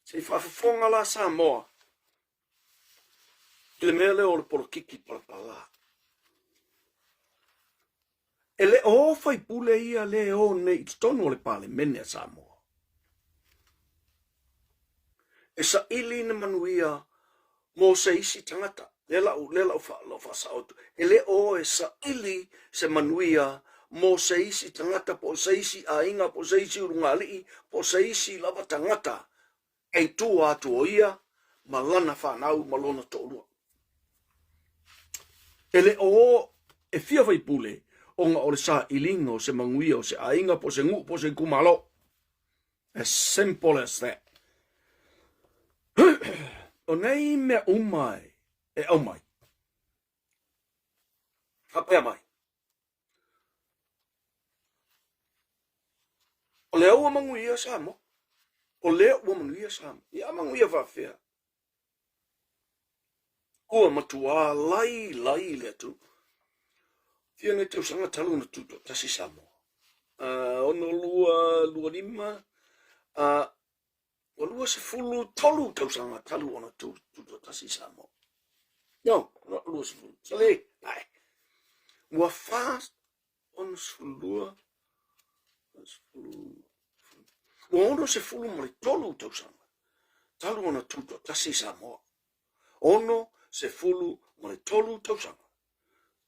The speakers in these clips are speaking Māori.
Se faafofoga la Samoa. Ile mele o le polokiki palapala. Ele o fai pule ia le o nei tonu o le pale mene a Samoa. E sa ili na manuia mo se isi tangata. Lela u fa sautu. Ele o e sa ili se manuia mo se isi tangata po se isi a inga po se isi urungali po se isi lava tangata. E tu atu o ia malana whanau malona tōrua. Ele o e fia vai pule onga o le sa ilingo se manguia o se ainga po se ngu po se kumalo. As simple as that. O nei mea umai e au mai. Hapea mai. O lea ua manguia sa mo. O lea ua manguia sa mo. Ia manguia whawhea. Ua matua lai lea tu. Fia ne te usanga talu na tuto tasi sa mo. Ono lua lima. O lua se fulu tolu te usanga talu ona tuto tasi sa mo. No, not lua se fulu. Sale, ai. Ua fast on se fulua. Ua ono se fulu mori tolu te usanga. Talu ona tuto tasi sa mo. Ono se fulu mori tolu te usanga.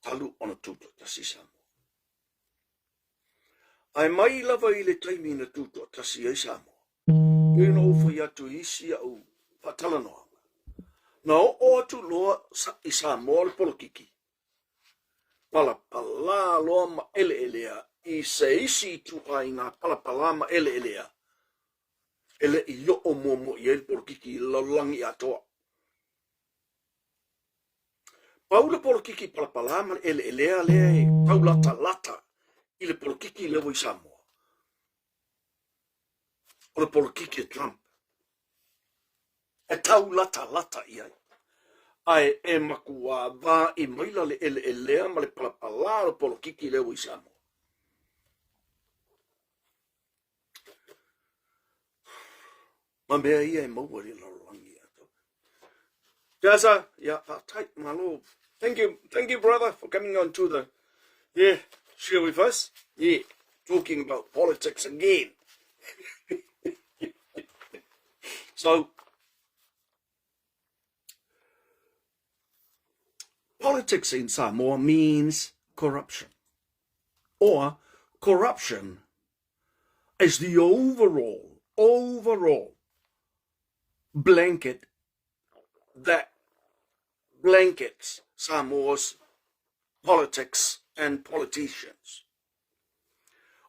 Talu ona tuto tasi sa mo. Ai mai lava i le taimi na tuto tasi ai sa mo. Ina ufa i atu isi au patala noa. Na o atu loa i sa mo al polokiki. Palapala loa ma ele elea. I se isi tu ai ngā palapala ma ele elea. Ele i yo o momo i el polokiki laulangi atoa. Paula polokiki palapala ma ele elea le paulata lata. I le polokiki lewo i Samoa. O le polokiki e Trump. E tau lata i ai. Ai e makua wā i maila le ele elea ma le palapala le polokiki lewo i Samoa. Ma mea ia e maua le laulangi ato. Gaza, yeah, tight, my lord. Thank you, brother, for coming on to the, share with us. Yeah, talking about politics again. So, politics in Samoa means corruption. Or corruption is the overall blanket that blankets Samoa's politics and politicians.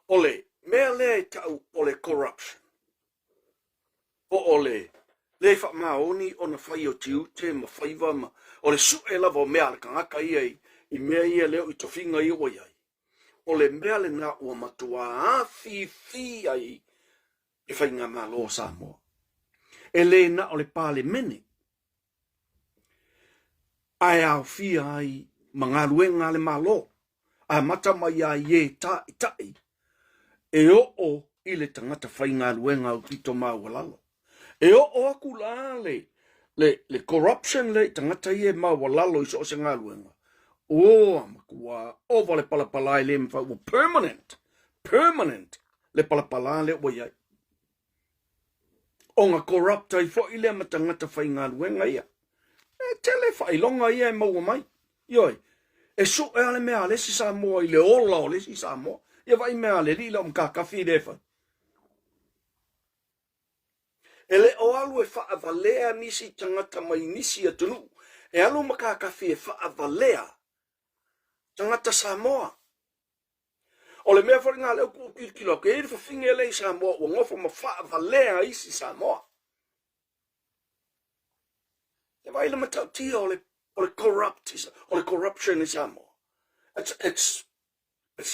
Ole, mea le tau ole corruption. O ole, le wha maoni o na whai o tiu te ma whaiva ma, ole su e lava o mea le kangaka i mea ia leo i tofinga i oi ai. Ole mea le nga ua matua a fi ai e whai ngā malo Samoa. E le na ole pāle mene. Ai au fia ai mangaruenga le malo. Ai mata mai ai e tai. E o i le tangata whai ngā luenga au pito mawalalo. E o aku la le corruption le tangata i e mawalalo i so se ngā luenga. O amakua o vale palapala i le mwha ua permanent le palapala le ua iai. O ngā corrupta i fo i le matangata whai ngā luenga ia. E tele whai longa ia e maua mai. Ioi, e so e ale mea lesi Samoa i le ola o lesi Samoa. Ia vai mea le lila mkakafi lefa. Ele o alu e whaavalea nisi tangata mai nisi atunuu. E alu makakafi e whaavalea tangata Samoa. O le mea wharinga leo kukikilo ke eri whawhinge lei Samoa o ngofo ma whaavalea isi Samoa. E vai le matautia o le corruption in Samoa. It's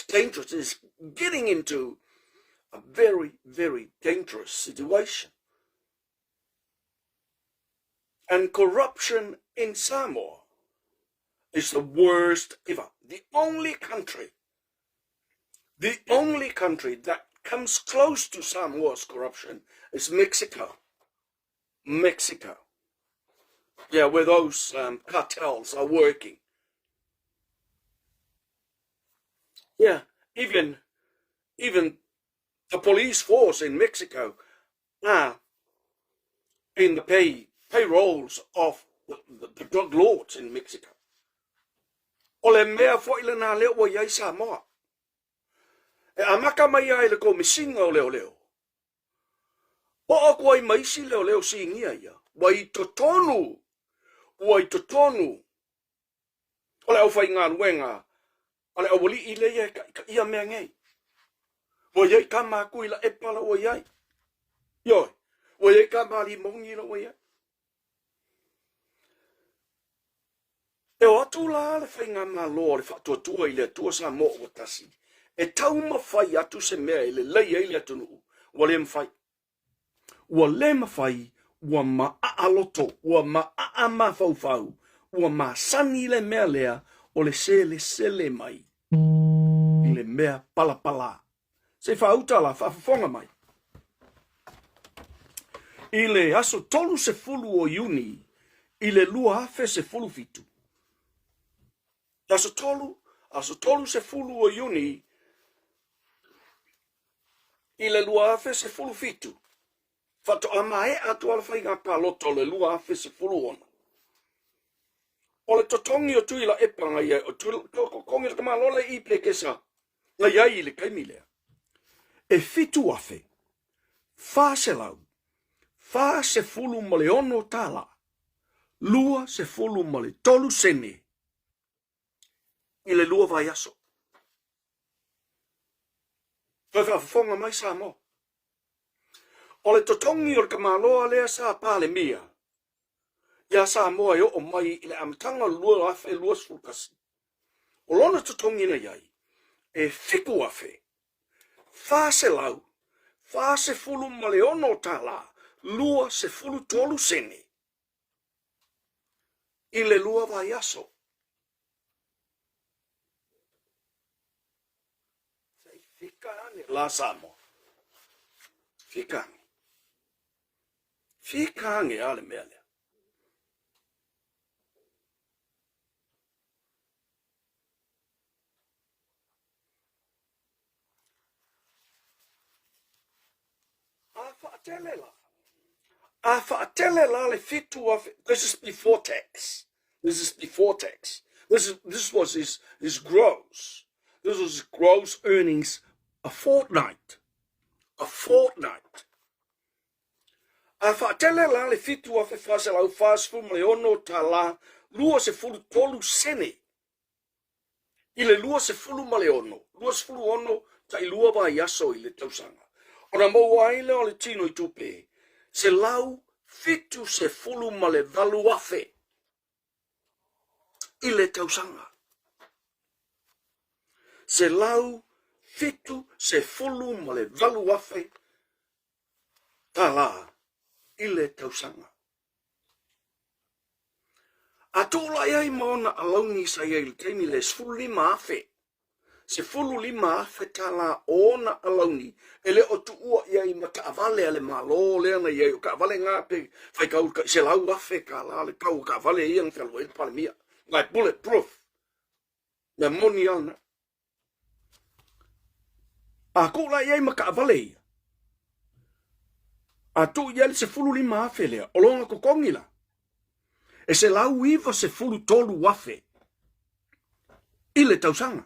dangerous. It's getting into a very, very dangerous situation. And corruption in Samoa is the worst ever. The only country that comes close to Samoa's corruption is Mexico. Mexico. Yeah, where those cartels are working. Yeah, even the police force in Mexico are in the payrolls of the drug lords in Mexico. Ole mea fo ile na leo wa yai Samoa. E amaka mai ai le ko misinga o leo. O ako ai maisi leo si ngia ia. Wai totonu. Ole au fai ngā ruenga. Ole au wali ile ia ka ia mea ngai. Wa yai ka maku ila epala wa yai. Yoi. Wa yai ka mali mongi la wa yai. E o atu la le whai ngā mā loa le whatuatua i le atua sa mo o tasi. E tau mawhai atu se mea i le leia i le atunuu. Wa le mawhai. Wa le mawhai, wa maa loto, wa maa mawhauwhau, wa maa sani le mea lea o le sele mai. I le mea pala. Se whautala, Faafofoga mai. I le aso tolu se fulu o Iuni, i le lua afe se fulu fitu. Aso tolu se fulu o Iuni, i le lua afe se fulu fitu. Fato amae atu ala whai ngā paloto le lua afe se fulu ona. O le totongi o tuila e panga ia, o kongi le kamalole i pekesa, la iai le kaimilea. E fitu afe, fa se lau, fa se fulu ma le ono tala, lua se fulu ma le tolu sene, i le lua vai aso. Faafofoga mai sa mo. O le totongi o le kamaloa lea sa pale mia. Ia sa moa o mai i le amatanga lua afe lua sulkasi. O lona totongi na iai, e fiku afe. Fa se lau, fa se fulu ma le ono tala, lua se fulu tolu sene. I le lua vai aso. Sei fikane la sa moa. Fikane ale mea lea. A whaatele la le fitu of this is before tax. This was his gross. This was his gross earnings a fortnight. A whaatele la le fitu of whaselau whasfu me ono ta la lua se fulu tolu sene. I le lua se fulu ma le ono. Lua se fulu ono ta i lua vai aso i le tausanga. Ora mo waile o le tino i tupe. Se lau fitu se fulu ma le valu afe. I le tausanga. Se lau fitu se fulu ma le valu afe. Ta la i le tausanga. A tōla iai maona alauni sa iai le teimi le sfulu lima afe. Se fulu lima afe tala ona alauni. Ele o tuua iai ma ka avale ale malo leana iai o ka avale ngā pe fai kau se lau afe ka la le kau ka avale iang felo e pale mia. Like bulletproof. Na moni ana. A kōla iai ma ka avale ia. A tō iai se fulu lima afe lea. O longa ko kongila. E se lau iwa se fulu tolu afe. Ile tausanga.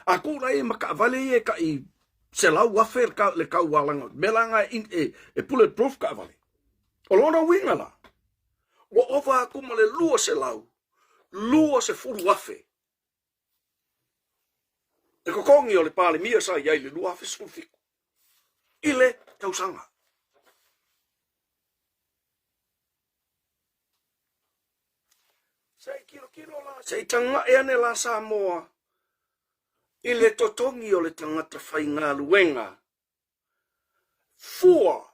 A kōra e maka vale e ka i se lau afe le kau walanga. Melanga e bulletproof ka vale. O lona winga la. Wa ofa aku ma le lua se lau. Lua se fulu afe. E kokongi o le pale mia sa iai le lua afe sulu fiku. Ile tausanga. Sei kilo la. Sei tanga e ane la Samoa. I le totongi o le tangata whai ngā luenga. 4.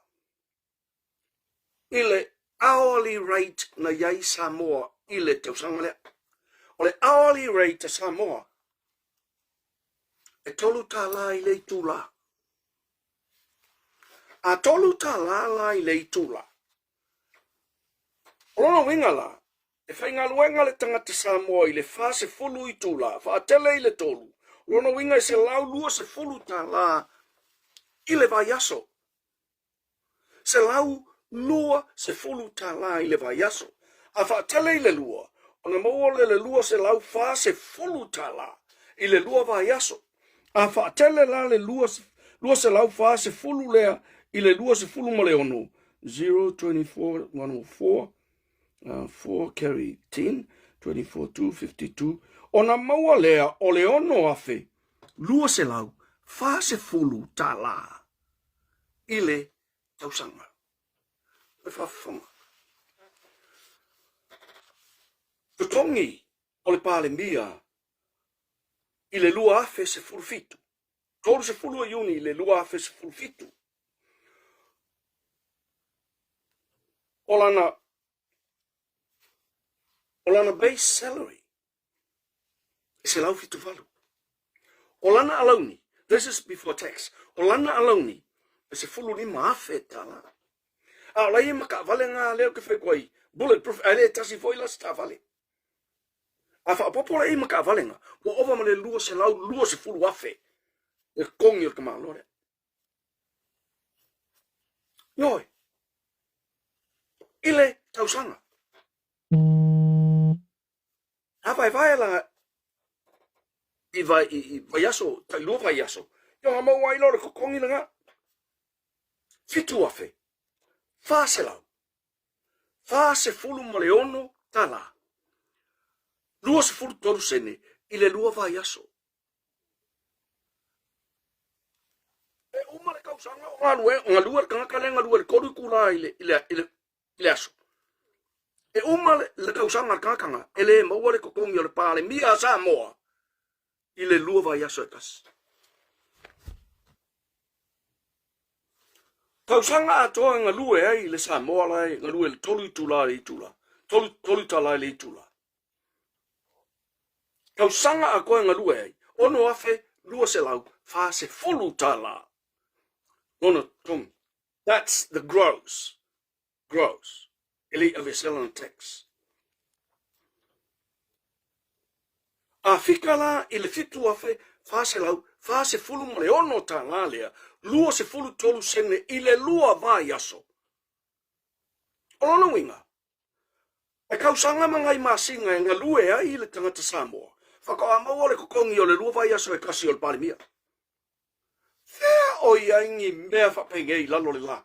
I le hourly rate na iai Samoa i le tausanga lea. O le hourly rate a Samoa. E tolu tā la i le tūla. A tolu tā la i le tūla. Olona winga la. E whainga luenga le tangata Samoa i le whase fulu I tūla. Whaatele I le tolu. Olona winga I se lau lua se fulu tā la. I le vai aso. Se lau lua se fulu tā la I le vai aso. A whaatele I le lua. O na maua le lua se lau whase fulu tā la. I le lua vai aso. A whaatele la le lua se lau whase fulu lea. I le lua se fulu ma le ono. 0, 24, 104. 4 carry 10, 24, 2, 52. O na maua lea o le ono afe, lua se lau, wha se fulu tā la. Ile tausanga. Le whaafofoga. Tutongi o le pāle mia, I le lua afe se fulu fitu. Tolu se fulu a iuni, I le lua afe se fulu fitu. Olana base salary. Se lau fitu valu. Olana alauni. This is before tax. Olana alauni. Se fulu ni maafe tala. A lai maka vale nga leo ke whekoi. Bulletproof. Ale tasi foila sta vale. A whaapopola maka vale nga. Wa ova male lua se lau lua se fulu afe. E kongi o kama lore. Yoi. Ile tausanga. Vai la I vai aso, tai lua vai aso. Yo ama wai lore ko kongi nga. Fitu afe. Fa se lau. Fa se fulu ma le ono tala. Lua se fulu toru sene, I le lua vai aso. E uma le kausanga o ngā lua kanga kale ngā lua le koru kula ile aso. E uma le kausanga kakanga, ele maua le kokongi o le pāle mia Samoa, I le lua vai aso e kasi. Kausanga atoa ngā lua ai le Samoa lai, ngā lua le tolu I tula le I tula. Tolu tala le I tula. Kausanga a koe ngā lua ai, ono afe lua se lau, wha se fulu tala. Ono tom. That's the gross. Gross. Elite of Islamic text. A fikala I le fitu afe wha se lau, wha se fulu ma le ono tā la lea, lua se fulu tolu sene I le lua vai aso. Olona winga. E kausanga mangai masinga e ngā lue ai I le tangata Samoa. Whaka maua le kokongi o le lua vai aso e kasi o le palimia. Whea o iangi mea whapenge I lalo le la.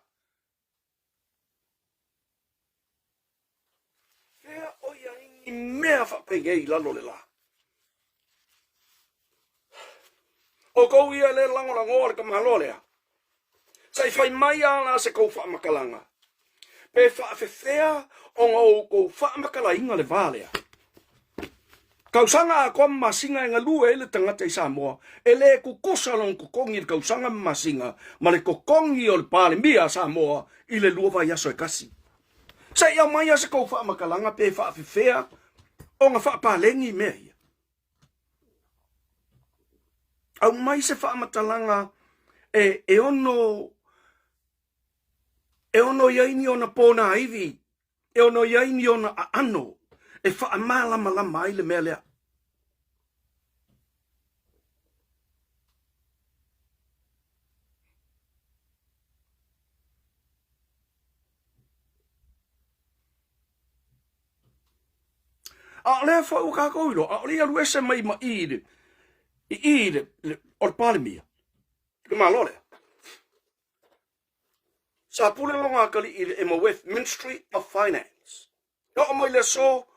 I mea whapenge I lalo le la. O kou ia le langolango le kamalo lea. Sai whai mai ana se kou whaamakalanga. Pe whaafewhea o ngau kou whaamakala inga le vālea. Kausanga a kwa masinga ngā lua le tangata I Samoa. E le kukosa long kukongi le kausanga masinga. Ma le kukongi o le pāle mia Samoa I le lua vai aso e kasi. Sa ia mai a se kou whaamakalanga pe whaafewhea o ngā whaapalengi mea ia. Au mai se whaamatalanga e ono iaini ona pōna aivi. E ono iaini ona ano. E whaamālama lama ai le mea lea. A lea whau kākoiro, a lea ruese mai ma ide. I ide, o le palimia. Ke mā lore. Sa pule longa kali ide e ma with Ministry of Finance. Yo o mai le so,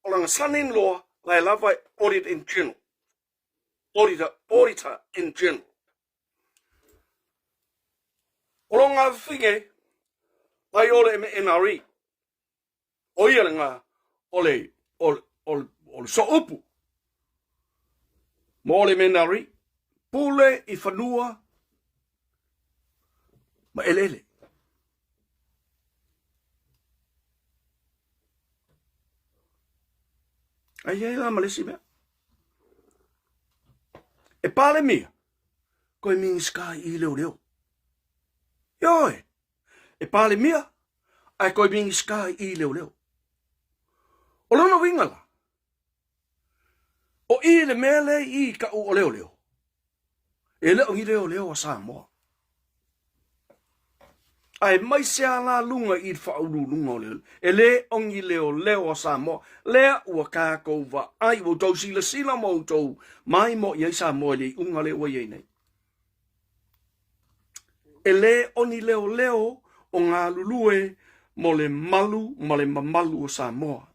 o langa son-in-law, lai lava audit in general. Auditor in general. O longa whinge, lai ole me NRE. O ia nga, ole so upu. Mole menari, pule I whanua, ma elele. Ai la malesi mea. E pale mia, koe mingi skai I leo leo. Yoi, e pale mia, ai koe mingi skai I leo leo. O lona wingala. O I le mele I ka o leo leo. E leo ngi leo leo a Samoa. Ai mai se ala lunga I whauru lunga o leo. E le ongi leo leo a Samoa. Lea ua kākou wa ai o tau sila sila mo tau. Mai mo iai Samoa le unga leo wa iei nei. E le oni leo leo o ngā lulue mo le malu ma le mamalu o Samoa.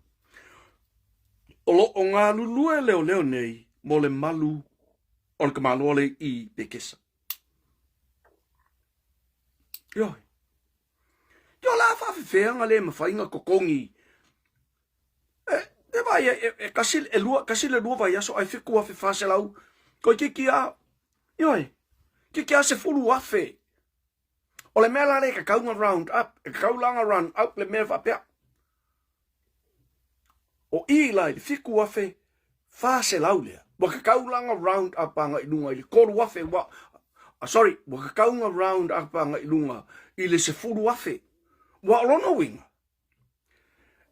O ngā lulue leo leo nei mo le malu o le kamalole I Bekesa. Yoi. Yo la whawhiwhenga le mawhainga kokongi. E vai, kasi le lua vai aso ai whikua whi whaselau. Koi kiki a, yoi, kiki a se fulu afe. O le mea lare ka kaunga round up, ka kaulanga round up le mea whapea. O I lai, whiku afe, whaselau lea. Waka kaulanga round up anga I lunga, I le koru afe, waka kaunga round up anga I lunga, I le se fulu afe. Wa olona winga.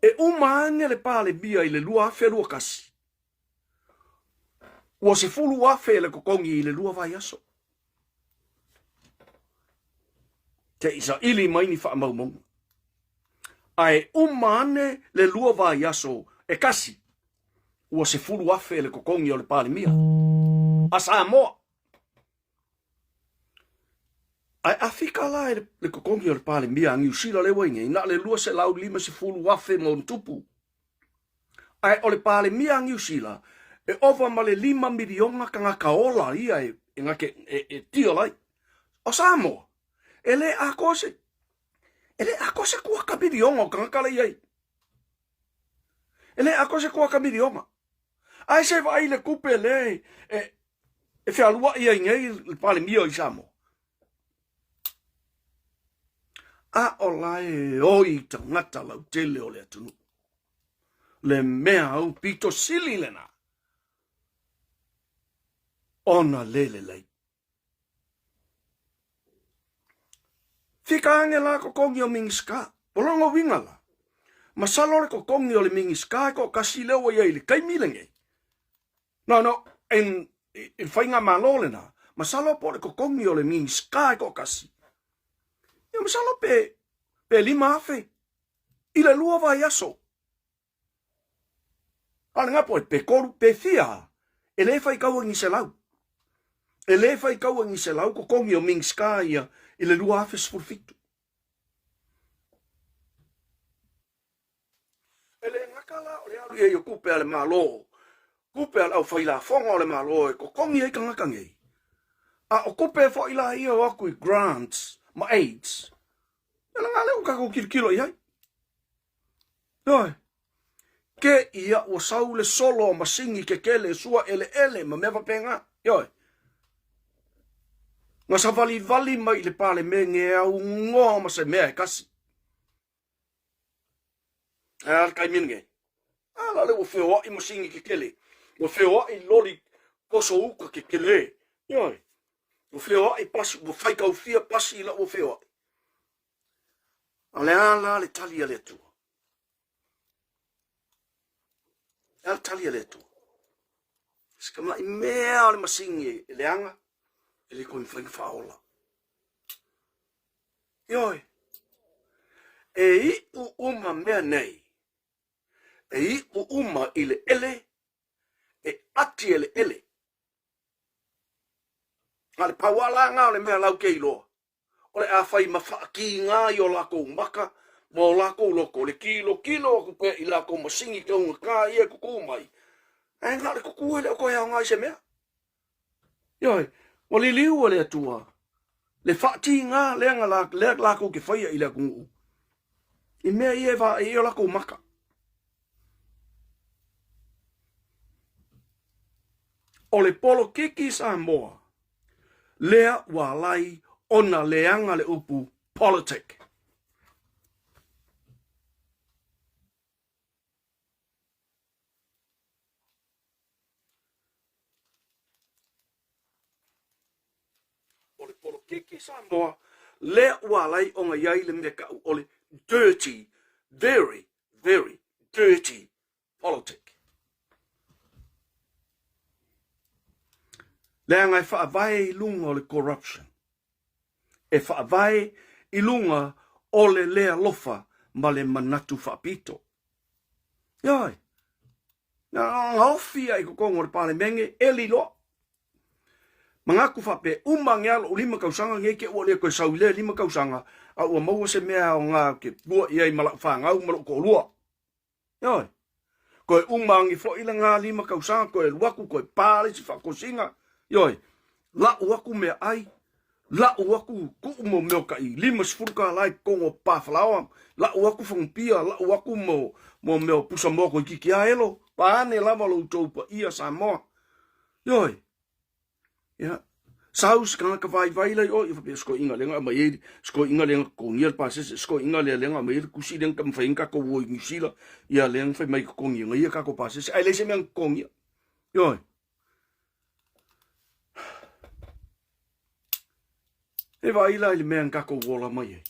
E umaange le pale bia I le lua afe lua kasi. Wa se fulu afe le kokongi I le lua vai aso. Te isa ili maini wha maumong. Ai umane le lua vai aso e kasi. Ua se fulu afe le kokongi o le pale mia. A Samoa. Ai Afrika la le kokongi o le pale mia New Zealand le wainga. Ina le lua se lau lima se fulu afe mo ntupu. Ai o le pale mia New Zealand. E ova ma le 5 milionga ka ngā kaola ia e ngake e tio lai. O Samoa. Ele akose kua ka milionga o ka ngaka lai ai. Ele akose kua ka milionga. Ai se vai le kupe le e whialua ia ngei le pale mia I Samoa. A o lai oi tangata lau tele o le atunuu. Le mea au pito sili lena. Ona lele lai. Fika ange la kokongi o mingiska. Polongo wingala. Masalo le kokongi o le mingiska ko kasi leo ia ili kai milenge. No, en whainga malole na. Masalo po le kokongi o le mingiska ko kasi. Ia masalo pe 5 afe. Ile lua vai aso. Ale ngapo pe koru pe fia. Ele fai kaua ngi se lau. Ele fai kaua ngi se lau kokongi o mingiska ia. Ile lua afe sfurfitu. Ele ngakala o le alu e yo kupe ale malo. Kupe ale au whaila fonga o le malo e kokongi e kangakangei. A o kupe fo ila ia o aku I grants, ma aids. Ele ngale o kako kirikilo I hai. Yoi. Ke ia o saule solo ma singi ke kele sua ele ma mewa penga. Yoi. Nga sa vali mai le pale me nge au ngoa ma se mea e kasi. Al kai minge. Ala le o feo I mo singi ke kele. O feo I loli koso uka ke kele. Yoi. O feo I pasi, o fai kau fia pasi la o feo. Ale ala le talia le tua. Al talia le tua. Skama I mea o le masingi e le anga. Ele ko fai faola. Yoi. E I u uma mea nei. E I u uma I le ele. E ati ele. Ale pawala nga o le mea lau kei loa. O le a fai mawhaaki ngā I o lako maka. Mo lako loko le kilo aku pe I lako masingi te unga kā ia kuku mai. E ngā le kuku ele o koe au ngā I se mea. Yoi. O le liu o le atua. Le whaati ngā leanga lako ke whaia I le kungu. I mea I ewa I o lako maka. O le polo kiki Samoa. Lea walai ona leanga le upu politic. Kiki Samoa, le walai o ngai ai le meka o le dirty, very, very dirty politic. Lea ngai whaavai I lunga o le corruption. E whaavai I lunga o le lea lofa ma le manatu whaapito. Ioi. Nga ngawhia I kukongo le pale menge, e li loa. Mangaku whape, umangialo o lima kausanga ngeke o le koe saule lima kausanga, a ua maua se mea o ngā ke bua iai malak whangau malak ko lua. Ioi. Koe umangi fo ila ngā lima kausanga, koe luaku, koe pāle si whakosinga. Ioi. La uaku mea ai. La uaku kuumo meo ka I lima sifurka lai kongo pa Faleo'o. La uaku whangpia, la uaku mo meo pusa moko I kiki a elo. Paane lava lo utopa ia Samoa. Ioi. Ya. Saus kanga ka vai lai o I sko inga lenga mai sko inga lenga ko ngiel pases sko inga lenga mai kusi lenga kam fainga ko wo ngisila ia lenga fa mai ko ngi ia ka ko pases ai le se men ko ngi. Ioi. E vai la le men ka ko wola mai.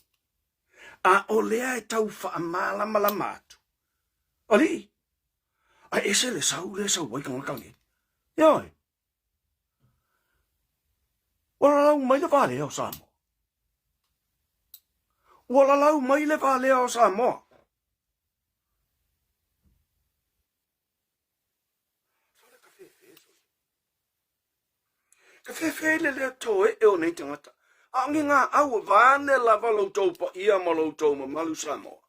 A o lea e tau wha amala malamatu. Ali. A ese le sau wai kanga kange. Ioi. Wala lau mai le vale o Samoa. Wala lau mai le vale o Samoa. Ka whewhe le toe e o nei tangata. Angi ngā au vāne lava lau taupa ia ma lau tau ma malu Samoa.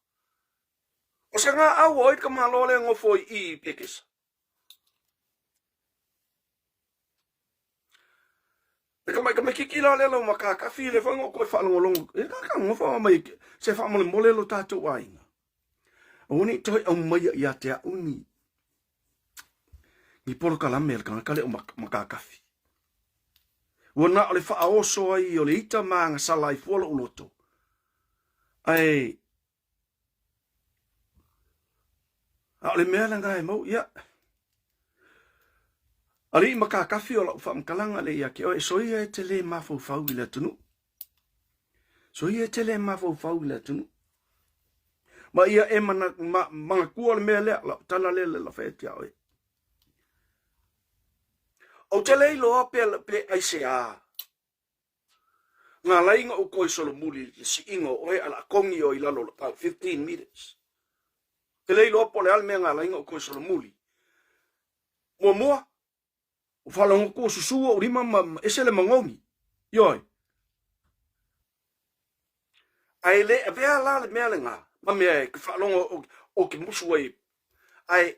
O se ngā au oi ka malole ngofo I pekesa. Ka mai kikila le lau maka ka fi le whango koe whalongolongo. E ka ngofa mai se whamole mole lo tātou ainga. Oni toi au mai ia te uni. Ni polo kalame el kangakale o maka kafi. Wana o le whaoso ai o le ita maanga salai fuala uloto. Ai. A le mea langa e mau, ia. Ali maka kafi o la whamkalanga le ia ke o e soia e te le mafau I le atunuu. Soia e te le mafau I le atunuu. Ma ia e mga kua le mea lea, la tala le la whaetia oi. O te lei loa pe ai se a. Ngā lainga o koe solo muli si ingo oe ala kongi o I lalo about 15 meters. Te lei loa po le almea ngā lainga o koe solo muli. Mua. O whalongo ko susua o rima ese le mangongi. Ioi. Ai le a vea la le mea le ngā. Ma mea e whalongo o ki musu ai. Ai.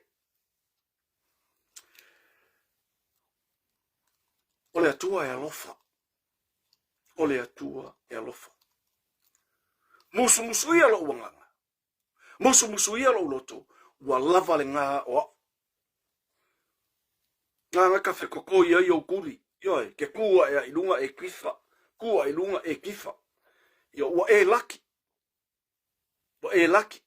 O le atua e alofa. O le atua e alofa. Musu ia lo uanganga. Musu ia lo loto. Ua lava le ngā o. Ngā ka whekoko ia I o kuri. Ioi, ke kua e ilunga e kifa. Kua ilunga e kifa. Ia, ua e laki. Ua e laki.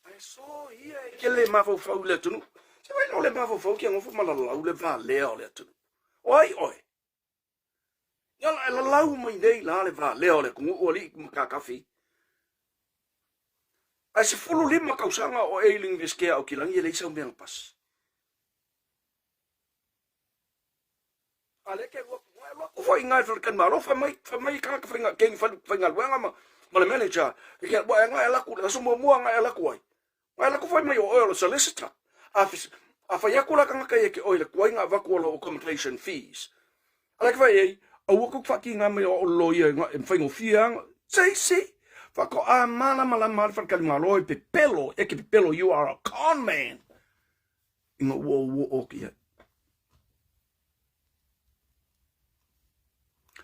Ai so ia e ke le mafau le atunuu. Se vai no le mafau ki ngofo malalau le valea o le atunuu. Oi. Yala la lau mai nei la le va leo le kungu o li maka kafi. Ai se fulu lima kausanga o eiling viskea o kilangi le isa umbiang pas. Ale ke wa foi ngai fo kan malo fa mai ka fa king fa ngal wanga ma le manager ke wa ngai la ku so mo ngai la ku ai. Wa la ku foi mai o solicitor. Afa yakula kanga ka yeke o le ku nga va ku o accommodation fees. Ale ke vai a wako whaki ngā mea o loia e whaingo whiang. Sei. Whako a mana whakali ngā loi pe pelo. Eke pe pelo, you are a con man. Inga wo oki e.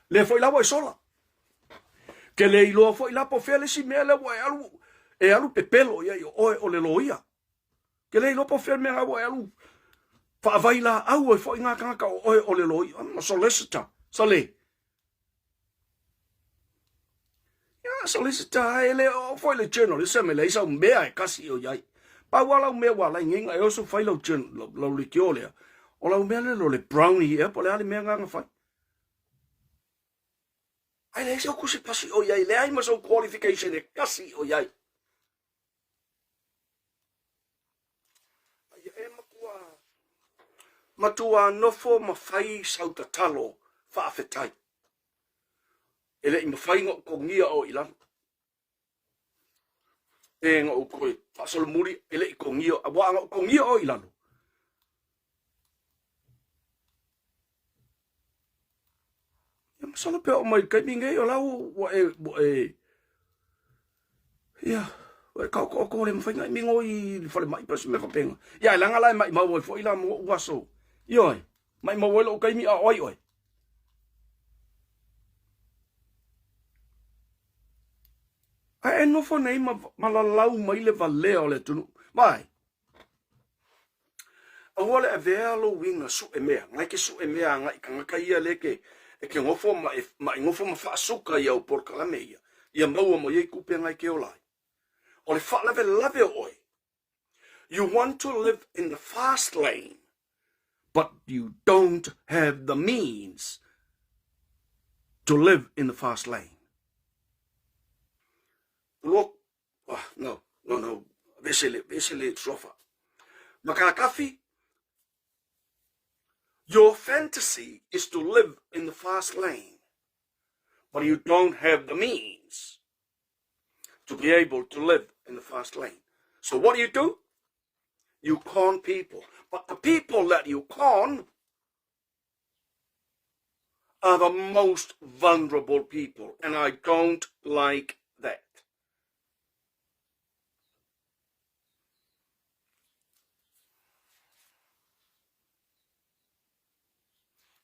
Le foi lawa e sola. Ke le iloa foi lapo fele si mea lewa e alu. E alu pe pelo ia o le loia. Ke le iloa po fele mea lewa e alu. Whaavai la au e foi ngā kanga o le loia. I'm a solicitor. Sole. Ya solicitor ele o foi le journalist me le isa mea e kasi o yai. Pa wala mea wala nginga e oso fai lo journal lo le kiolea. O lau mea lo le brownie e po le ale mea nganga fai. Ai le se o kusi pasi o iai, le ai ma so qualification e kasi o iai. Ai e matua nofo mawhai sau ta talo whaafetai. Ele i mawhai ngā kongia o ilano. E ngā o koe whaasolo muri, ele i kongia, a wā ngā kongia o ilano. Ia masala pia o mai kai mingai o lau wa e ia wa kau ko le mawhai ngai mingo i whale mai pasi me whapenga. Ia langa lai mai mau e fo ila mo uaso. Ioi, mai mau e lo kai mi a oi oi. Ai no fo nei ma la lau mai le valeo le tunu. Mai. A wale a vea lo winga su e mea. Ngai ke su e mea ngai ka ngaka ia leke. E ke ngofo ma ngofo ma faasoa ia o por kalame ia. Ia maua mo ye kupe ngai ke olai. O le fa lave oi. You want to live in the fast lane, but you don't have the means to live in the fast lane. Look, no. Vesele sofa. Matagofie, your fantasy is to live in the fast lane, but you don't have the means to be able to live in the fast lane. So what do? You con people. But the people that you con are the most vulnerable people, and I don't like that.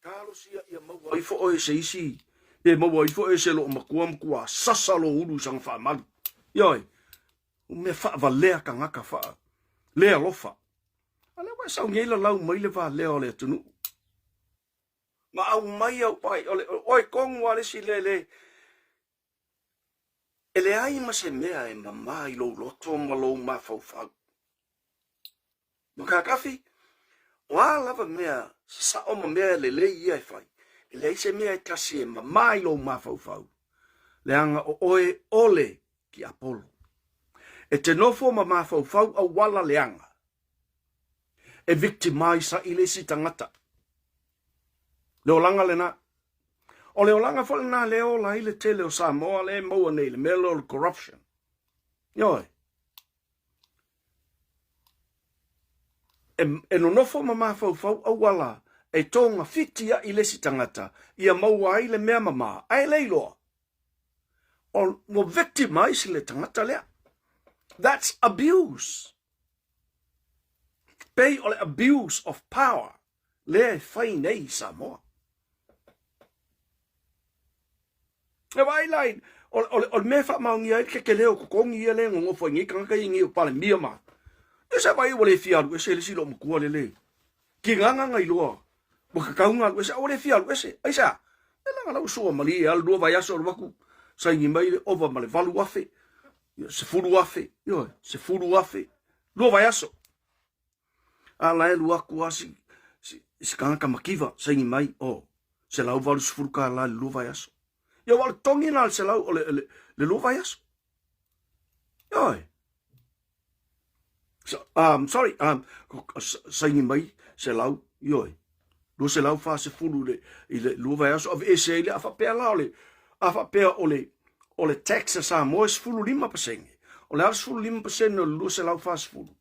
Karosia ia maua ifo o se isi. E maua ifo e se lo makua sasalo ulu sang fa malu. Yoi. Me fa valea ka ngaka fa. Lea lofa. Ale wa sa ngela lau mai le va leo le tunu. Ma au mai au pai oi kong wa le si le. Ele ai ma se mea e mamai lo loto ma lo ma fau fau. Matagofie. Wa lava mea sa o ma mea le ia e fai. Le se mea e kasi e mamai lo ma fau fau. Le anga o oe ole ki Apollo. E te nofo ma fau fau au wala le anga. E victimize i le si tangata. Leo langa le na. O leo langa fo le na leo la i le tele o Samoa le moa nei le melo le corruption. Yoi. E no nofo ma fau fau au wala e tonga fitia i le si tangata ia maua ai le mea mama ai leiloa. O mo victimize le tangata lea. That's abuse. Pay o le abuse of power. Le fai nei Samoa. E vai lai o me fa maungi ai ke leo ko kongi ia le ngofo ngi kanga ngi o pale mia ma. E sa vai o le fialu e se le silo mo kua le. Ki nganga ngai loa. Mo ka kaunga o se o le fialu e se. Ai sa. E langa lau soa mali al do vai aso waku. Sa ngi mai le ova male valu afe. Se furu afe. Yo, se furu afe. Do vai aso. Ala e lua ku asi. Se kanga makiva sa ngi mai o. Se lau valu se furu ka la lu vai aso. Yo wal tongi na se lau le lu vai aso. Yo. So, sorry, saying mai se lau, yoi. Lo se lau fa se fulu le, ile lu vai aso, ave ese ile afa pea la ole, afa pea ole taxa sa mo es fulu 5%. Ole as fulu 5% no lo se lau fa se fulu.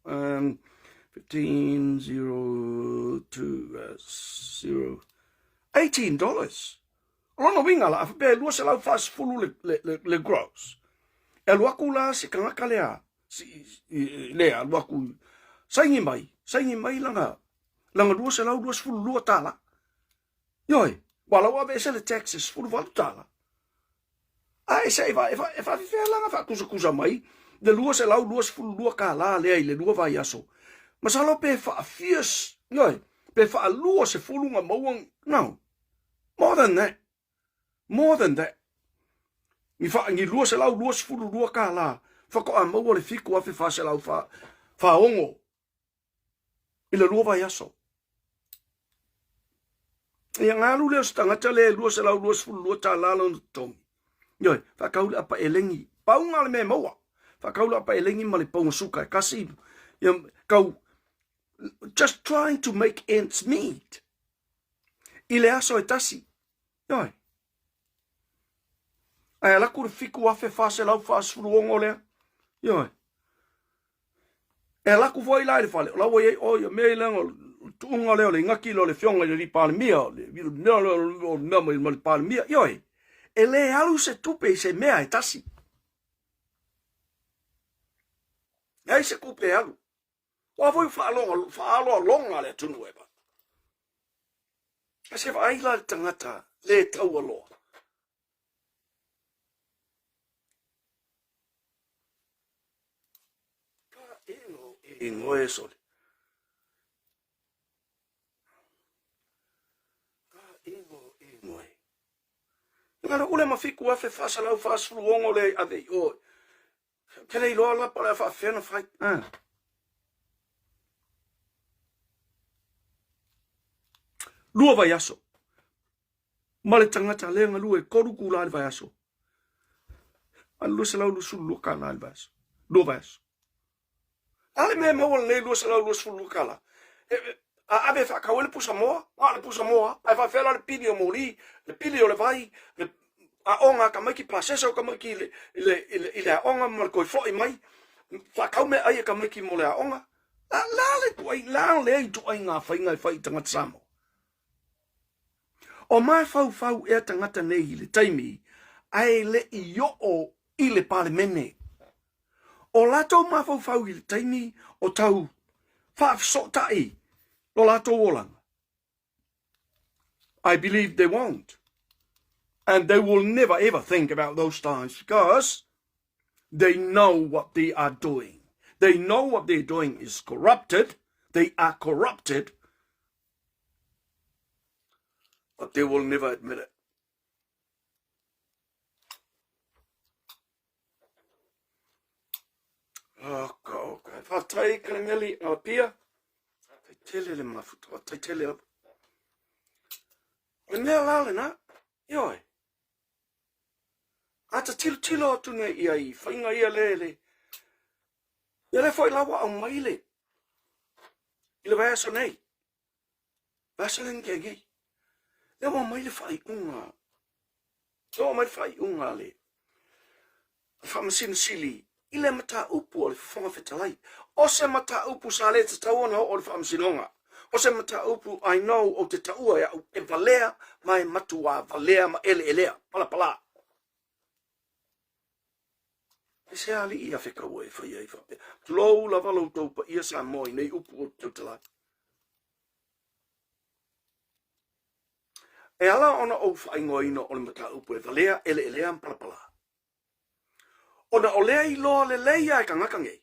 15, 0, 2, 0, $18. Ono no winga la, afa pea lo se lau fa se fulu le gross. E lo akula se kanga lea. Lea waku saingi mai langa lua se lau duas fulu lua tala. Yoi, wala wa be se le taxes fulu valu tala. Ai se va e fa langa fa kusa mai de lua se lau duas fulu lua kala lea ile lua vai aso. Masalo pe fa fierce, yoi, pe fa lua se fulu nga mawang, no. More than that. Mi fa ngi lua se lau duas fulu lua kala. Fako a maua le fiku afe fa se lau fa ongo. Ila lua vai aso. Ia ngalu leo stangata le lua se lau lua sfulu lua ta lalo no tomi. Yoi, whakaula apa elengi. Paunga le me maua. Whakaula apa elengi ma le paunga suka e kasinu. Ia, kau, just trying to make ends meet. Ile aso e tasi. Yoi. Ai ala kuru fiku afe fase lau fase furuongo lea. Yoi. E ala ku foi lai le fale. Lau e oia me lengo tuunga leo le ngaki lo le fionga le ripale mia. Le pale mia. Yoi. E le alu se tupe se mea e tasi. Ei se kupe alu. Wa voi faalo longa le tunu eba. Se vai la tangata le tau aloa. Ingo e sole. Ingo e. Ngara ule mafiku afe fasa lau fasa luongo le ave o. Kele ilo la para fa fena fai. Lua vai aso. Male tangata lenga lua e koruku la vai aso. Alu se lau lusu luka la vai aso. Lua vai aso. Ale me mo le lua se lau lusu luka la. Ave fa kawele pusa moa. Le pusa moa. Ai fa fela le pili o mori. Le pili o le vai. A onga ka mai ki pasesa ka mai ki le a onga mal ko foi mai. Fa kaume ai ka mai ki mo le a onga. La le tu ai la le tu ai nga fai tanga samo. O mai fau e tangata nei le taimi, ai le i o i le pale mene. O lato ma fau i le taimi o tau faasoa tai lo lato olanga. I believe they won't. And they will never ever think about those times because they know what they are doing. They know what they're doing is corrupted. They are corrupted. But they will never admit it. Oh, God. Whatai kalangeli a pia. Tai tele le mafuta. Tai tele up. Le mea lale na. Ioi. Ata tilo atu ne ia I. Whainga ia le. Ia le fwoi lawa au maile. Ile vai aso nei. Vasa lengengei. Le wa mai le fai unga. So mai fai unga le. Whamasin sili. Ile mata upu o le whanga whetalai. O se mata upu sa le te tauana o le whamasinonga. O se mata upu I know o te taua ya e valea mai matua valea ma elea. Pala. E se ali ia whika ue whai ei whape. Tulou la walau taupa ia sa moi nei upu o te talai. E ala ona o whaingoina o le mata upu e valea elea pala. Ona o lea I loa le leia e kangakangei.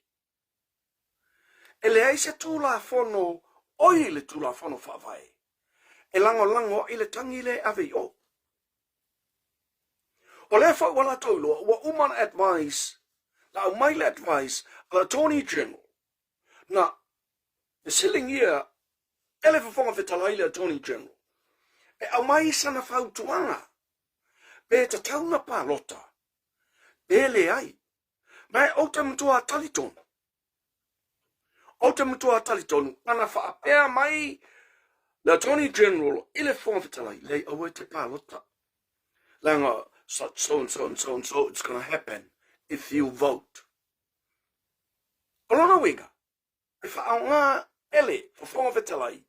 E lea I se tūla whono, oi le tūla whono whawai. E lango I le tangi le ave o. O lea whau wala tauloa, wa umana advice, la au maile advice, ala Attorney General. Na, the selling year, ele whawhonga whetalai le Attorney General. E au mai sana whau tuanga. Pe ta tauna pa lota. Pe le ai. Mai o te mutua talitonu. O te mutua talitonu. Ana whaapea mai le Attorney General ile whawhitalai le awe te pālota. Langa, such so and so, it's going to happen if you vote. Olona winga. E whaanga ele whawhitalai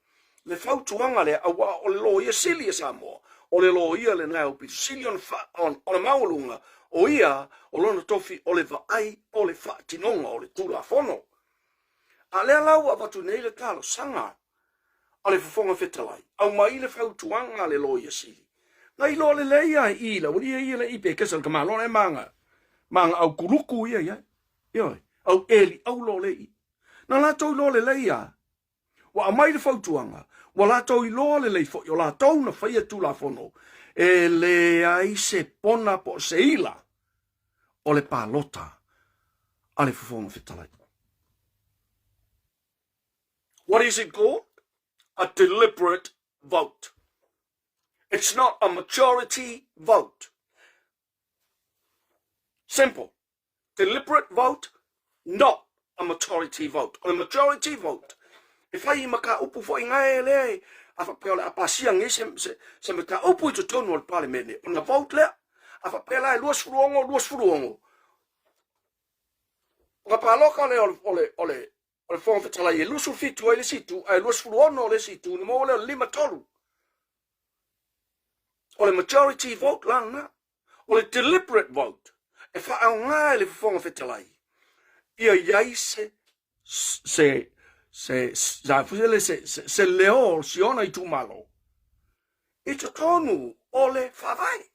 le whautuanga le awa o le loia sili e Samoa. O le loia le nao pi sili on le maulunga. O ia, o lona tofi, o le vaai, o le whaatinonga, o le tūra whono. A lea lau a watu nei le talo sanga, a le whawhonga whetalai. Au mai le whautuanga le loia sili. Ngai lo le leia I la, wani ia le ipe kesal kama, lona e manga au kuruku ia. Ioi, au eli, au lo lei. Na la tau lo le leia, wa a mai le whautuanga, wa la tau I lo le lei fo, o la tau na whaia tūra whono. E le ai se pona po se ila o le pālota a le whawhonga whetalai. What is it called? A deliberate vote. It's not a majority vote. Simple. Deliberate vote, not a majority vote. A majority vote. If I maka upu fo inga le, afa pela apasia ngi se maka upu to tonu al parliament. On the vote le, afa pela luas furuongo. Nga paloka le ole fon fetala ye lusu fitu ele situ, ai luas furuono le situ, ni mo le 5 tolu. Ole majority vote lana. Ole deliberate vote. If I nga le fon fetala ia yai se leo si ona I tu malo. I to tonu ole fawai.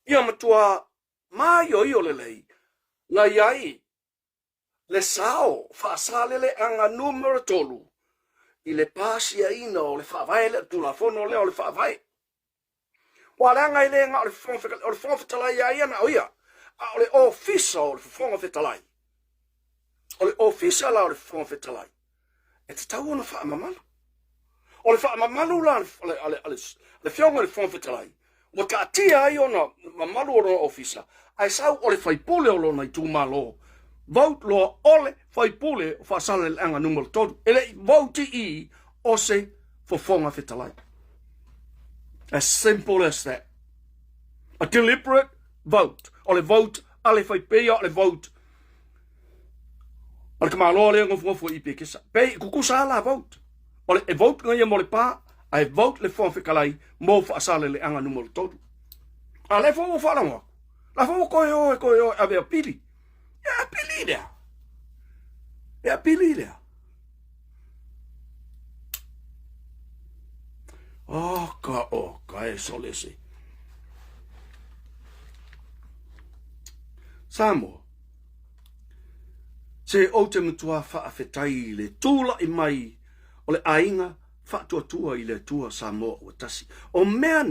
Ia matua mai o le lei. La iai le sao faasale le anga numero tolu. I le pasia ina o le fawai le tu la fono le o le fawai. Walanga I le nga o le fonfetala iai ana oia. Ole ofisa o le fonfetalai. Ole ofisa la o le fonfetalai. E te tau ona wha mamalu. Ole wha mamalu la le fionga le fonfetalai. Wa ka atia ai ona mamalu o le ofisa. Ai sau ole whaipule o lona I tu malo. Vote lo ole whaipule o whaasale le anga numero todu. Ele vote I o se fonga fetalai. As simple as that. A deliberate vote. Ole vote, ale whaipea ole vote. Ole kamalo le ngofu I pekisa. Pei kukusa la vote. Ole e vote ngai mo le pa, ai vote le fon fikalai mo whaasale le anga numero todu. Ale fo whalango. La fo koe ave pili. Ja pili there. Ja pili there. O ka e solesi. Samo. Se o te mutua whaafetai le tūla I mai o le ainga whaatua I le tua Samoa o tasi. O mea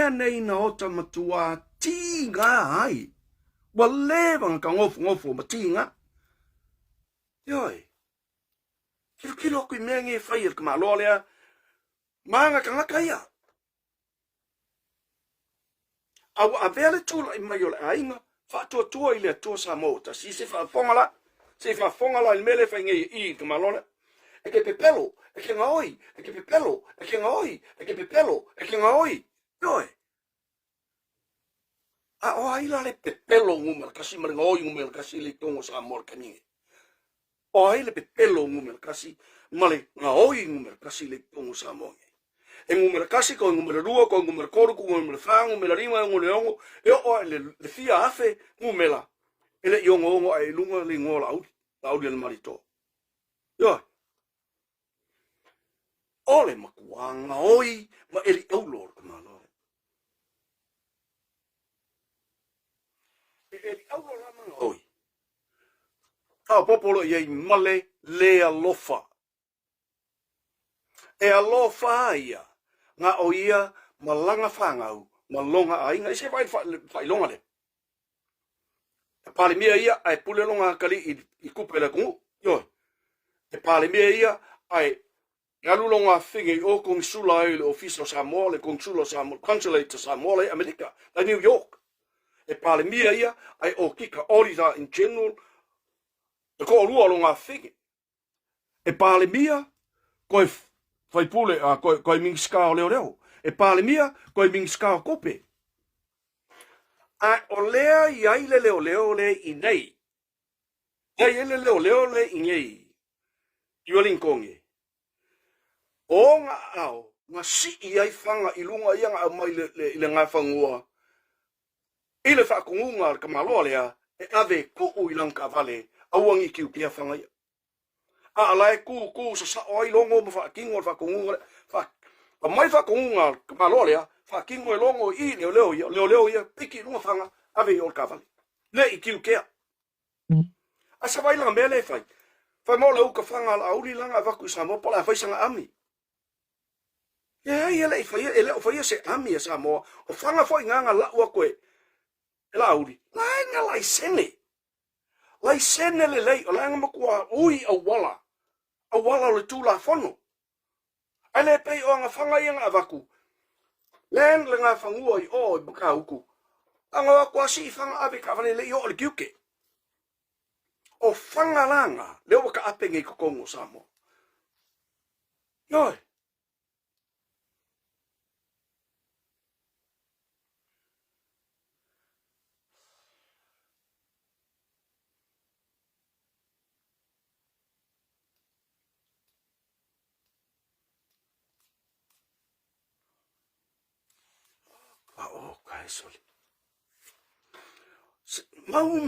nei na o ta matua tinga ai. Wa lewanga ka ngofu ma tinga. Yoi. Kilo kui mea nge whai ka maloa lea. Maanga ka ngaka ia. A vele tūla I mai o le ainga. Whaatua I le tua Samoa tasi. Se whaafonga la I mele whai nge I ka malona. E ke pepelo, e ke ngaoi, e ke pepelo, e ke ngaoi, e ke pepelo, e ke ngaoi. Yoi. A o aila le pepelo ngumel kasi ma le ngaoi ngumel kasi le tongo Samoa kaninge. O aile pepelo ngumel kasi ma le ngaoi ngumel kasi le tongo Samoa. E ngumel kasi ko ngumel rua, ko ngumel koru, ko ngumel wha, ngumel rima, ngumel ongo. E o le fia afe ngumela. E le iongo ongo ai lunga le ngola audi le marito. Yoi. Ole makuanga oi, ma eli aulor kamalo. Eli aulor amanga oi. Tau popolo iei male le alofa. E alofa ia, nga oia malanga whangau, malonga ainga, ise vai longa le. E pale mia ia, ai pule longa kali I kupele kungu, yoi. E pale mia ia, ai Galulonga fingi o konsula le office Samoa le konsula Samoa consulate Samoa le Amerika la New York e pale mia ia ai o kika auditor in general e ko lua longa fingi e pale mia ko fai pule a ko mingska leo e pale mia ko mingska kope a o lea ia ile leo le inei ia ile leo le inei yualin konge o nga au, nga si iai whanga I lunga ia nga mai le ngai whangua. I le whakungunga ka maloa lea, e ave ku'u I langka vale, auangi kiu kia whanga ia. A alai ku sa oi longo ma whakingo le whakungunga, a mai whakungunga ka maloa lea, whakingo longo I leo ia, piki lunga whanga, ave I olka vale. Le I kiu kia. A sa wailanga mele whai. Whai mo le uka whanga la auli langa waku Samoa, pola whaisanga ami. Ele foi se ami Samoa o fanga foi nganga la wa koe la uri la nga lai sene le lei o la nga makua ui a wala le tu la fono Ale pei o nga whangai nga avaku. Len le nga whangua I o I buka uku. Anga waku asi I whanga awe ka whane le I o le kiuke. O whangalanga leo waka apenge I kokongo Samoa. Yoi. O kai soli. Mau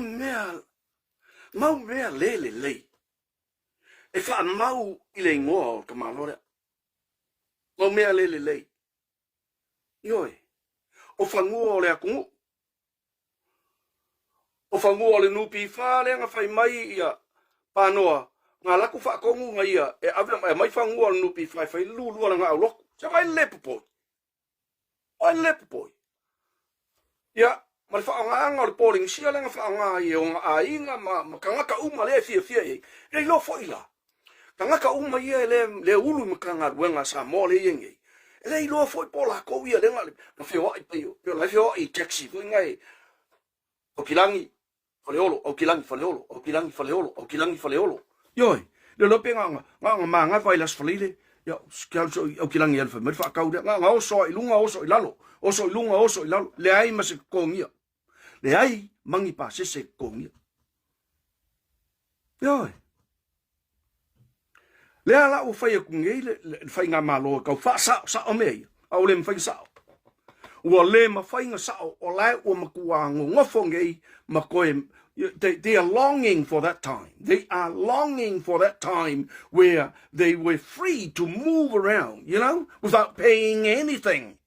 mea lele lei. E wha mau I le ngoa o ka malore. Mau mea lele lei. Yoi. O whangua o le akungu. O whangua o le nupi whare nga whai mai ia panoa. Ngā laku whakongu nga ia. E awe mai whangua o le nupi whai lulua nga au loku. Se whai lepo poi. Whai lepo poi. Ia. Ma le whaanga o le polling sia le nga whaanga I o ngā ainga ma ka ngaka uma le fia I. Rei lo fo ila. Ka ngaka uma ia le ulu ma ka ngā ruenga sa mo le iengi. E le ilo fo I pola ko ia le ngā le. Na whio ai peo. Peo lai whio ai taxi. Fui ngai. O kilangi. Faleo'o. O kilangi Faleo'o. O kilangi Faleo'o. O kilangi Faleo'o. Yoi. Le lope ngā ngā vailas falile. Ya, o kilangi alfa. Me whakau rea. Ngā oso I lunga oso I lalo. Oso I lunga oso I lalo. Le ai ma se kongia. Le ai mangi pa se kongia. Yoi. Le ala o whai a kungei le whai ngā malo kau wha sa o mei. Au le mwhai sao. Ua le ma whai ngā sao o lai o makua ngofo ngei ma koe. They are longing for that time. They are longing for that time where they were free to move around, you know, without paying anything.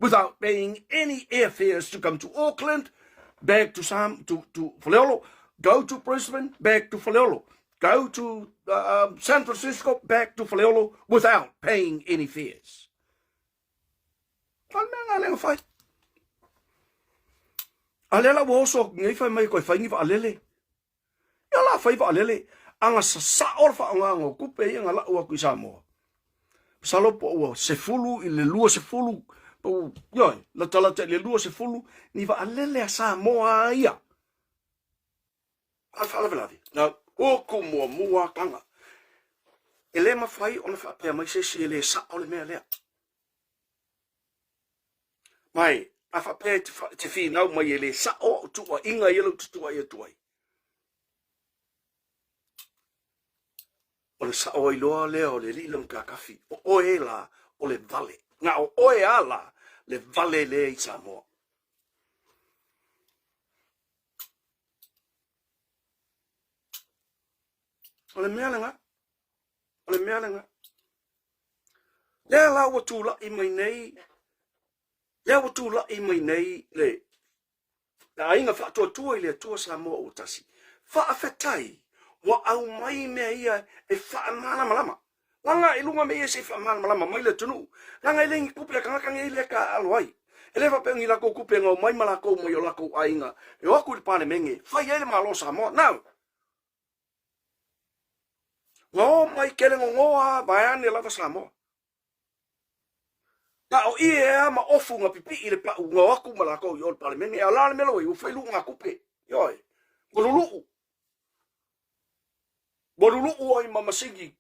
Without paying any airfares to come to Auckland, back to Faleo'o, go to Brisbane, back to Faleo'o, go to San Francisco, back to Faleo'o, without paying any fares. Alela woso ngai fai mai koe fai ngi fa alele. Ya la fai fa alele. Anga sa orfa anga ngo kupe ia ngala ua kui Samoa. Salo po ua se fulu I le lua se fulu. Po yoi, la tala te le lua se fulu. Ni fa alele a Samoa ia. Alfa ala velavi. Na oku mua kanga. Ele ma fai ona fa pea mai se ele sa ole mea lea. Mai. A whapea te whinau mai ele sa o tua inga ielo tutua ia tuai. O le sa o iloa lea o le lilam ka kafi. O oe la o le vale. Ngā o oe ala le vale lea I Samoa. O le mea lenga. O le mea lenga. Lea la ua tūla I mai nei. Lea watu la I mai nei le. Na inga whaatua tua I le tua Samoa o tasi. Faafetai. Wa au mai mea ia e whaamana malama. Langa ilunga mea se whaamana malama mai le tunu. Langa ilengi kupe ka ngakanga I le ka aluai. Ele whapengi lako kupe ngau mai malako mai o lako ainga. E waku I pane menge. Whai ele malo Samoa. Now. Ngō mai kerengo ngoa vaiane lava Samoa. Ta o ia ma ofu nga pipi I le pa nga waku malako I o parlemeni. E alane melo I ufailu nga kupe. Yoi. Golulu. Golulu o I mamasingi.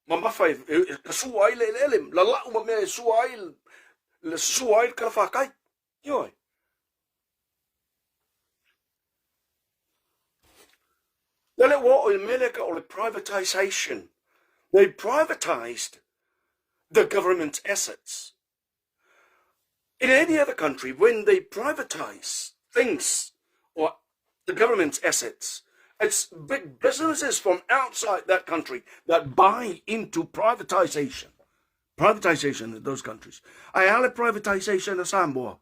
Mamafai. Ka sua ai le elem. La lau ma mea sua ai. Le sua ai ka whakai. Yoi. Lele wo o I meleka o le privatization. They privatized the government's assets. In any other country, when they privatize things or the government's assets, it's big businesses from outside that country that buy into privatization. Privatization in those countries. Ai ale privatization na Samoa.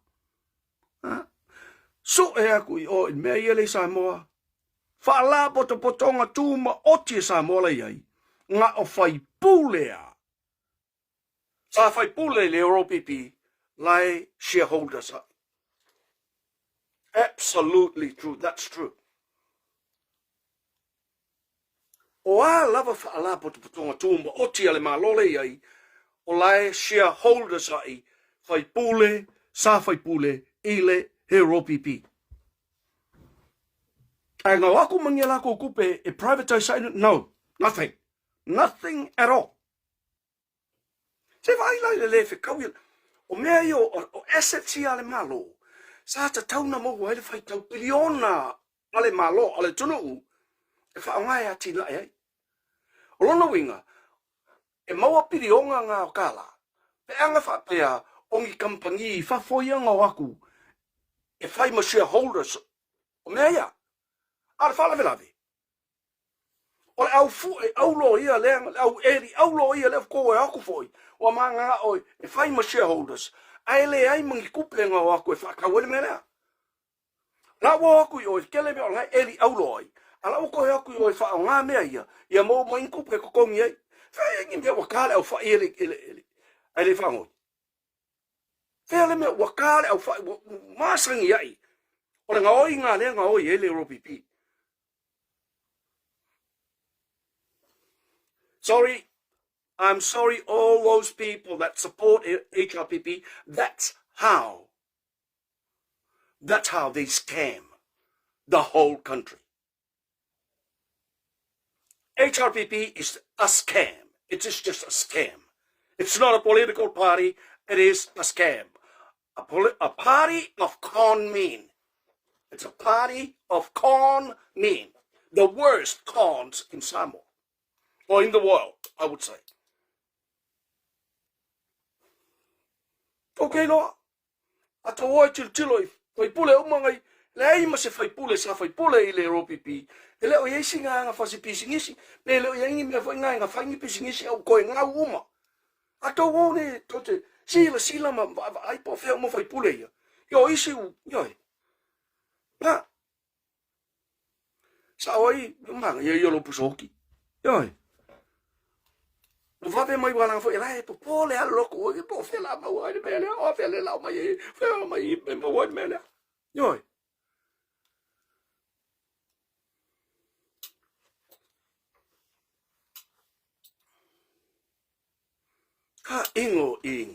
So e aku I o mea ele Samoa. Whaala potonga tūma oti Samoa iai. Nga o whai pūlea. Sa whai pūlea le Europipi. Lai shareholders are. Absolutely true. That's true. O a lava whaala potonga tūma oti ale malole iai. o lai shareholders ai fai pule sa fai pule ile he ropipi. Ai ngau aku mangia lako kupe e privatization? No, nothing at all. Se vai lai le fe kauil o mea yo o assets ale malo. Sa ta tauna mo wa le fai tau biliona ale malo ale atunuu e fa ngai ati la ai. O lona winga e maua pilionga nga o kala. Pe anga fa pea ongi kampangi fafoia nga waku e fai ma shareholders o mea ia. Ar fala velave. O au fu au lo ia le au eri au lo ia le ko e aku foi. O manga oi e fai ma shareholders. Ai le ai mangi kupe nga waku e fa ka wele mena. La wo aku yo e kele me o ngai eri au lo ai. Ala o ko e aku yo e fa nga mea ia. Ia mo mangi kupe ko kongi ai. Fa ngi me wakala au fa ele. Ai le fa ngo. Fa me wakala au fa masangi ai. O nga oi nga le nga oi ele ropipi. Sorry, I'm sorry, all those people that support HRPP. That's how they scam the whole country. HRPP is a scam. It is just a scam. It's not a political party. It is a scam. A party of con men. It's a party of con men. The worst cons in Samoa. Or in the world, I would say. Okay, no. Ato oi chiloi, fai pule o mangai, le ai ma se fai pule sa fai pule I le ropipi. E leo iei singa nga fasi pisingisi, pe leo iei me fai nga fai pisingisi au koe nga uma. Ato o ne tote sila ma ai po feo mo fai pule ia. Yo isi u, yo. Na. Sa oi, manga ia lo pusoki. Yo. Va pe mai wala fo ela po pole al loko o po fe la ma wa de mele o fe le la mai fe mai pe mo wa mele yo ha ingo ye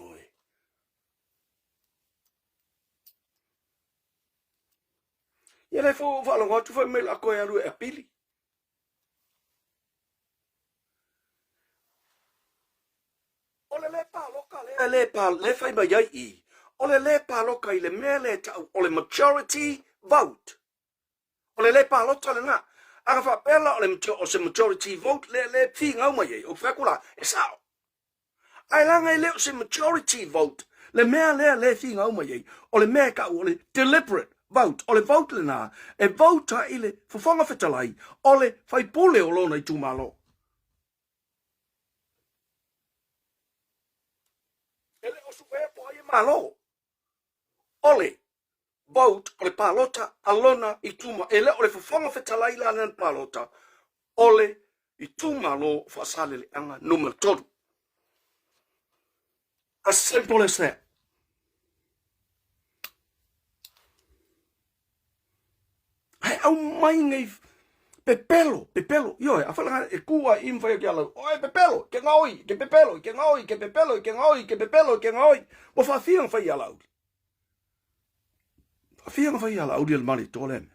le fo va lo tu fo me la ko ya lu e pili le fai mai ai le pa loka I le mele ta o le majority vote o le pa loka le nga aga fa pela o le majority vote le fi ngau mai o fa kula e sao ai langa le o se majority vote le mele le fi ngau mai o le me ka o le deliberate vote o le vote le na e vote I le fofonga fetalai o le fai pule o lona I tu malo malo ole vote ole palota alona ituma ele ole fofonga fetalai la nan palota ole ituma lo fasale le anga numero todo as simple as that ai au mai ngai pepelo yo a fala e kua infa ke ala oi pepelo ke ngoi ke pepelo ke ngoi ke pepelo ke ngoi ke pepelo ke ngoi mo fa fiang fa yala fiang fa yala audio mani tolen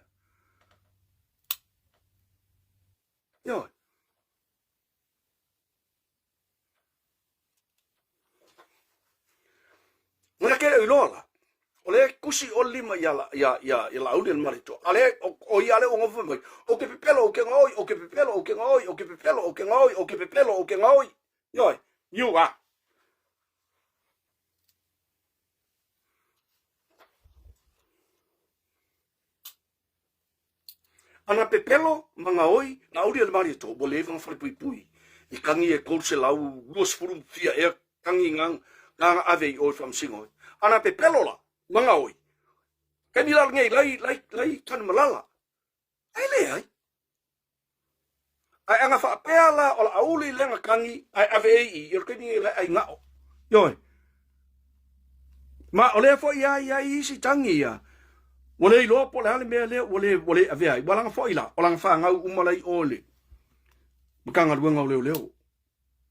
yo mona ke lola ole kusi o lima ya audio mani to ale o yale o ngofo mai o ke pepelo ke ngoi o ke pepelo o ke ngoi o ke pepelo o ke ngoi o ke pepelo o ke ngoi yo you are ana pepelo manga oi na audio mari to bo levang fa pui I kangi e kolse lau luas furum fia e kangi ngang ave o from singoi ana pepelo la manga oi kani la ngai lai tan malala ai le ai anga fa pela o auli lenga kangi ai ave I kani la ai ngao yo ma ole fo ia isi tangi ya wole lo po le me le wole ave ai wala fo ila olang fa ngau umalai ole bukanga ruanga leo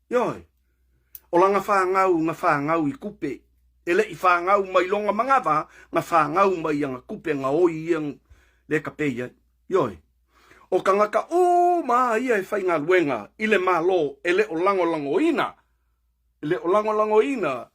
yo O langa whangau I kupe. Ele I whangau mai longa mangava, nga whangau mai anga kupe nga oi iang le kapeia. Yoi. O kangaka o maa ia e whai ngā luenga, ile malo, ele o lango ina. Ele o lango ina.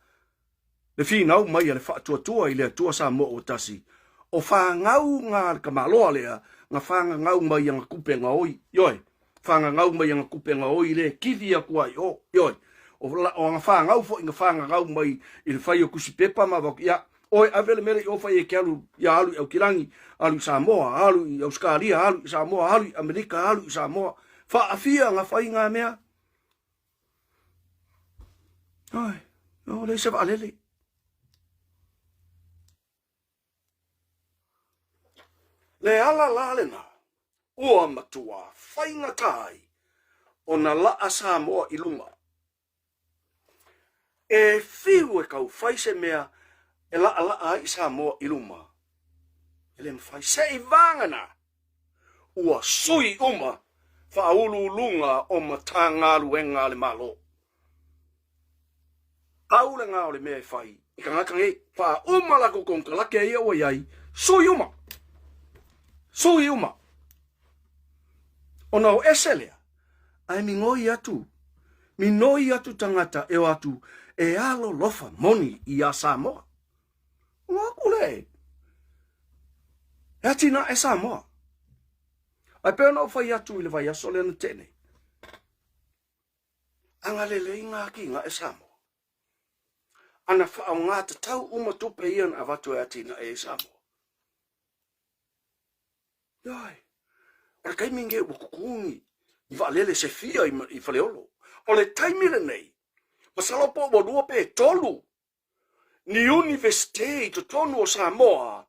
Le whinau mai ale whaatua ile atua sa mo o tasi. O whangau ngā ka maloa lea, ngā whangau mai anga kupe nga oi. Yoi. Whangau mai anga kupe nga oi le kithia kuai. Yoi. O ngā whangau fo inga whangau mai I le whai o kusipepa ma wak ia. Oi avele mere I o whai e ke alu, ia alu I au kirangi, alu I Samoa, alu I Australia, alu I Samoa, alu I Amerika, alu I Samoa. Whaafia ngā whai ngā mea. Oi, o le se waalele. Le ala lalena, ua matua, whai ngā tai, o na laa Samoa I lunga. E whiu e kau whai se mea, e laa I Samoa I lunga. Ele mwhai se I vangana, ua sui uma, whaulu lunga o matanga luenga le malo. Au le ngā o le mea whai, I ka ngakange, wha uma lako kong kalake ia o iai, sui uma. Sui uma. O nau eselea, ai minoi atu tangata e atu, e alo lofa moni I a Samoa. Ngā kule. E atina e Samoa. Ai pēr nau whai atu I le vai aso le na tene. Anga lele ngā ki ngā e Samoa. Ana whaau ngā tatau uma tupe ian a watu e atina e Samoa. Yai. Ora kai minge wakukungi. I waalele se fia I Faleo'o. O le taimile nei. Masalopo o lua pe tolu. Ni universite to tonu o Samoa.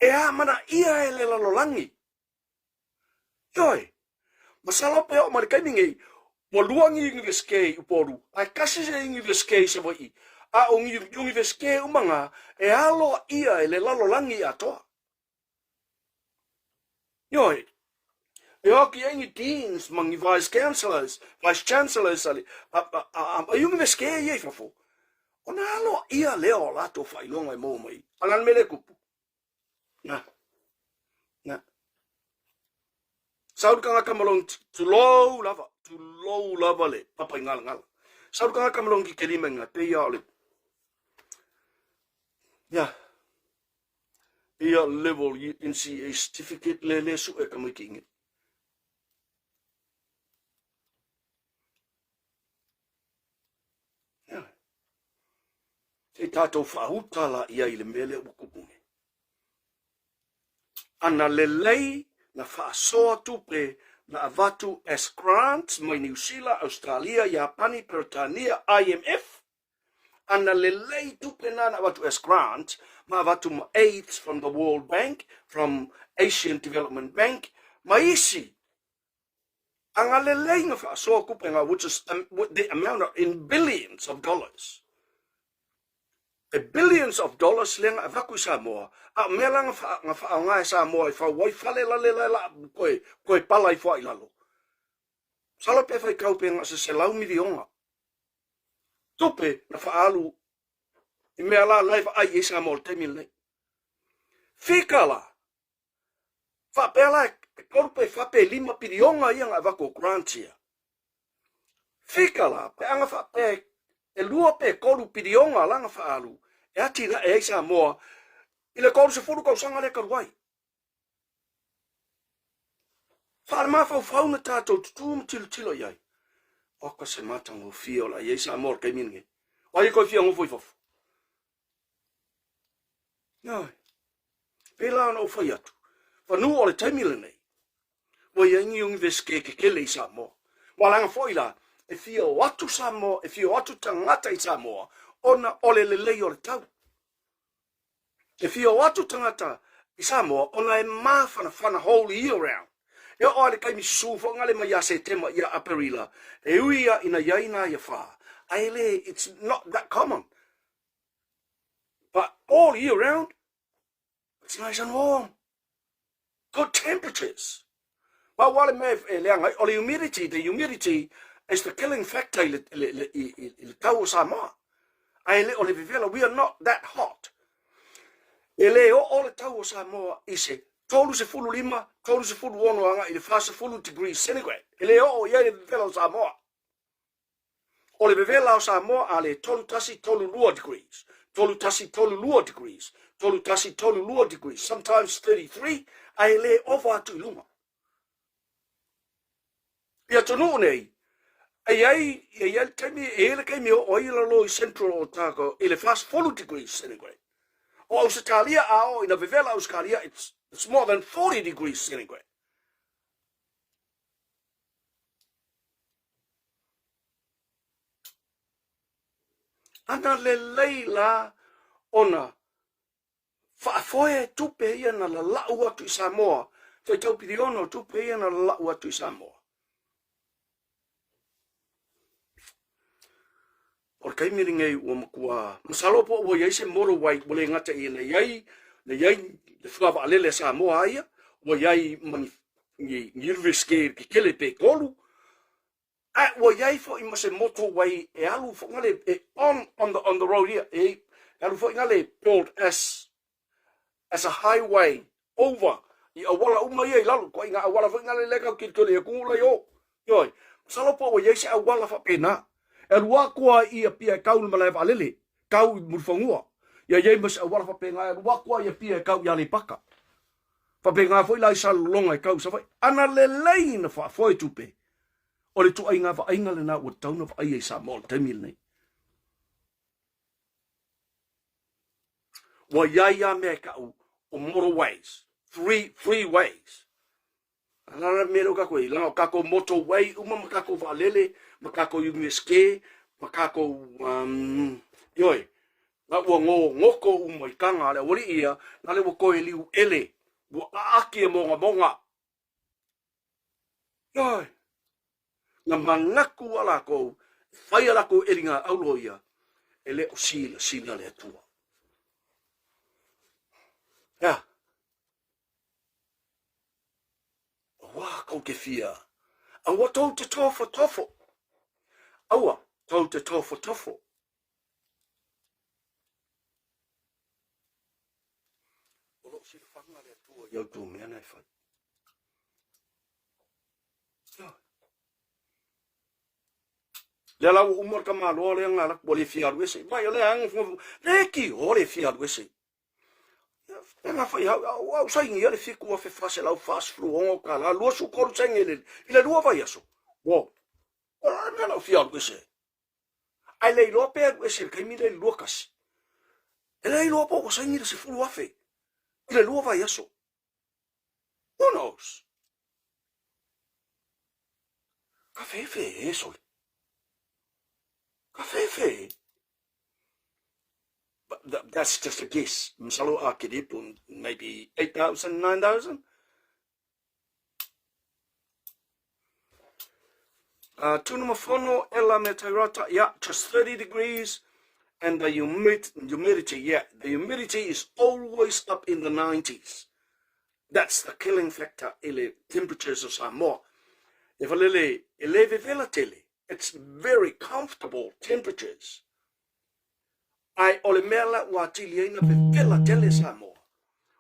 E a mana ia e le lalolangi. Yai. Masalopo o mara kai minge. Waluangi universite uporu. Ai kasi se universite se vai. A o universite umanga. E alo ia e le lalolangi atoa. Yoi. E hoki ingi deans mangi vice chancellors ali. A universite ye fafo. Ona alo ia leo lato whailonga I mō mai. Angan mele kupu. Na. Saurukanga kamalong tu low lava le. Papa ngala. Saurukanga kamalong ki kelimenga te ia ole. Ya. Ia level NCA certificate le su e kamakingi. Ya. Te tatou whahutala ia I le mele ukupunge. Ana lelei na faasoa tupe na avatu as grants mai New Zealand, Australia, Japani, Britania, IMF. Ana lelei tupe na avatu as grants ma avatu ma aids from the World Bank, from Asian Development Bank, ma isi. Anga lelei na faasoa kupenga, which is the amount in billions of dollars. Billions of dollars lenga avaku Samoa. A mela nga whaanga Samoa I whawai whale la koe pala I whai lalo. Sala pe whai kaupe nga se lau milionga. Tupe na whaalu I mea la laiva ai e Samoa te mil Whikala. Whapela korpe whape 5 pilionga ianga avaku grantia. Whikala pe anga whape e lua pe koru pirionga langa whaalu. E atina e Samoa. I le koru se furu kausanga le karuai. Whaare mawhau whauna tātou tutum tilo iai. Oka se Matagofie o la i Samoa kei minge. O i koe fia ngofo I fofu. Ngai. Pela ana o whai atu. Whanu o le taimile nei. Wa i ingi universite ke kele I Samoa. Walanga foila. E fia o atu Samoa, e fia o atu tangata I Samoa, ona ole lelei o le tau. E fia o atu tangata I Samoa, ona e mawhana whole year round. E o ale kai misu fo ngale mai ase tema ia aperila. E uia ina yaina ia wha. Aile, it's not that common. But all year round, it's nice and warm. Good temperatures. But wale me leanga, o le humidity, the humidity, It's the killing factor il tau Samoa. Ai le o le vivela, we are not that hot. Ele o le tau Samoa ise tolu se fulu lima, tolu se fulu ono anga i le faasoa degrees centigrade. Ele o ia le vivela o Samoa. O le vivela o Samoa a le tolu tasi tolu lua degrees. Tolu tasi tolu lua degrees. Tolu tasi tolu lua degrees. Sometimes 33. Ai le ova atu iluma. Ia atunuu nei. Ai ele kaimi o ila lo central o tako ele faasoa degrees centigrade. O Australia ao ina vivela Australia it's more than 40 degrees centigrade. Ana le leila ona faafoe tupe ia na la lau atu i Samoa. Fai tau pidi ono tupe ia na la lau atu i Samoa. Or kai miringai ua makua. Masalo po ua iai se moro wai bole ngata i le iai le whakawa alele Samoa aia. Ua iai mani ngirviske ki kele pe kolu. Ua iai fo ima se moto wai e alu fo ngale on the road here. E alu fo ngale built as a highway over. I awala uma iai lalu. Ko inga awala fo ngale leka ki tole e kungula yo. Yoi. Masalo po ua iai se awala fa pena. E rua kua ia pia kau ma laiva alele, kau murfangua. Ia iei mas awara whapenga, e rua kua ia pia kau ia le paka. Whapenga foi lai sa longa e kau sa whai. Ana le leina whafoe tupe. O le tu ainga whainga le na ua tauna whai e sa mol taimil nei. Wa ia mea kau o moro ways. Three ways. Alara mero kako i langa kako motorway uma makako valele makako USK makako yoi na ua ngoko uma i kanga le wori ia na le wako e liu ele ua aaki e monga yoi na mangaku ala ko whai ala ko elinga aulo ia ele o sila le atua ya Wā kau ke fia. Awa tau te tofo. Awa tau te tofo. Olo si whanga le tua iau tū mea nei whai. Le lau umar ka malo le ngā lak bole fia ruese. Mai le ang le ki o le fia ruese. Nga fai au saingi ale fiku a fe fase lau fast flu ongo ka la lua su koru saingi ile lua vai aso. Wow. Nga lau fia ruese. Ai lei loa pēr ruese kai mi lei lua kasi. E lei loa pōko saingi le se fulu afe. Ile lua vai aso. Who knows? Ka fefe e soi. Ka fefe. That's just a guess. Masalo akidip maybe 8,000, 9,000. Tunamafono ela metarata, yeah, just 30 degrees. And the humidity, yeah, the humidity is always up in the 90s. That's the killing factor. Ele temperatures of Samoa. If a lele eleve velatele, it's very comfortable temperatures. Ai ole mela wa tili ina pe pela tele Samoa.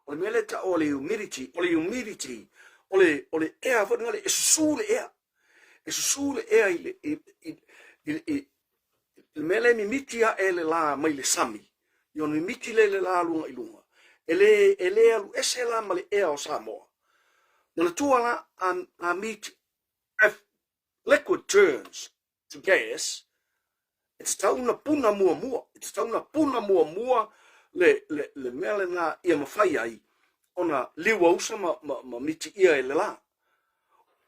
Ole mela ta ole humidity, ole air fo ngale esule air. Esule air ile mele mi mitia ele la mai le sami. Yo mi miti le la lunga ilunga. Ele alu esela male air o Samoa. Na tuala a meet if liquid turns to gas. It's tauna puna mua. It's tauna puna mua le mele na ia mawhai ai. Ona liwa usa ma miti ia ele la.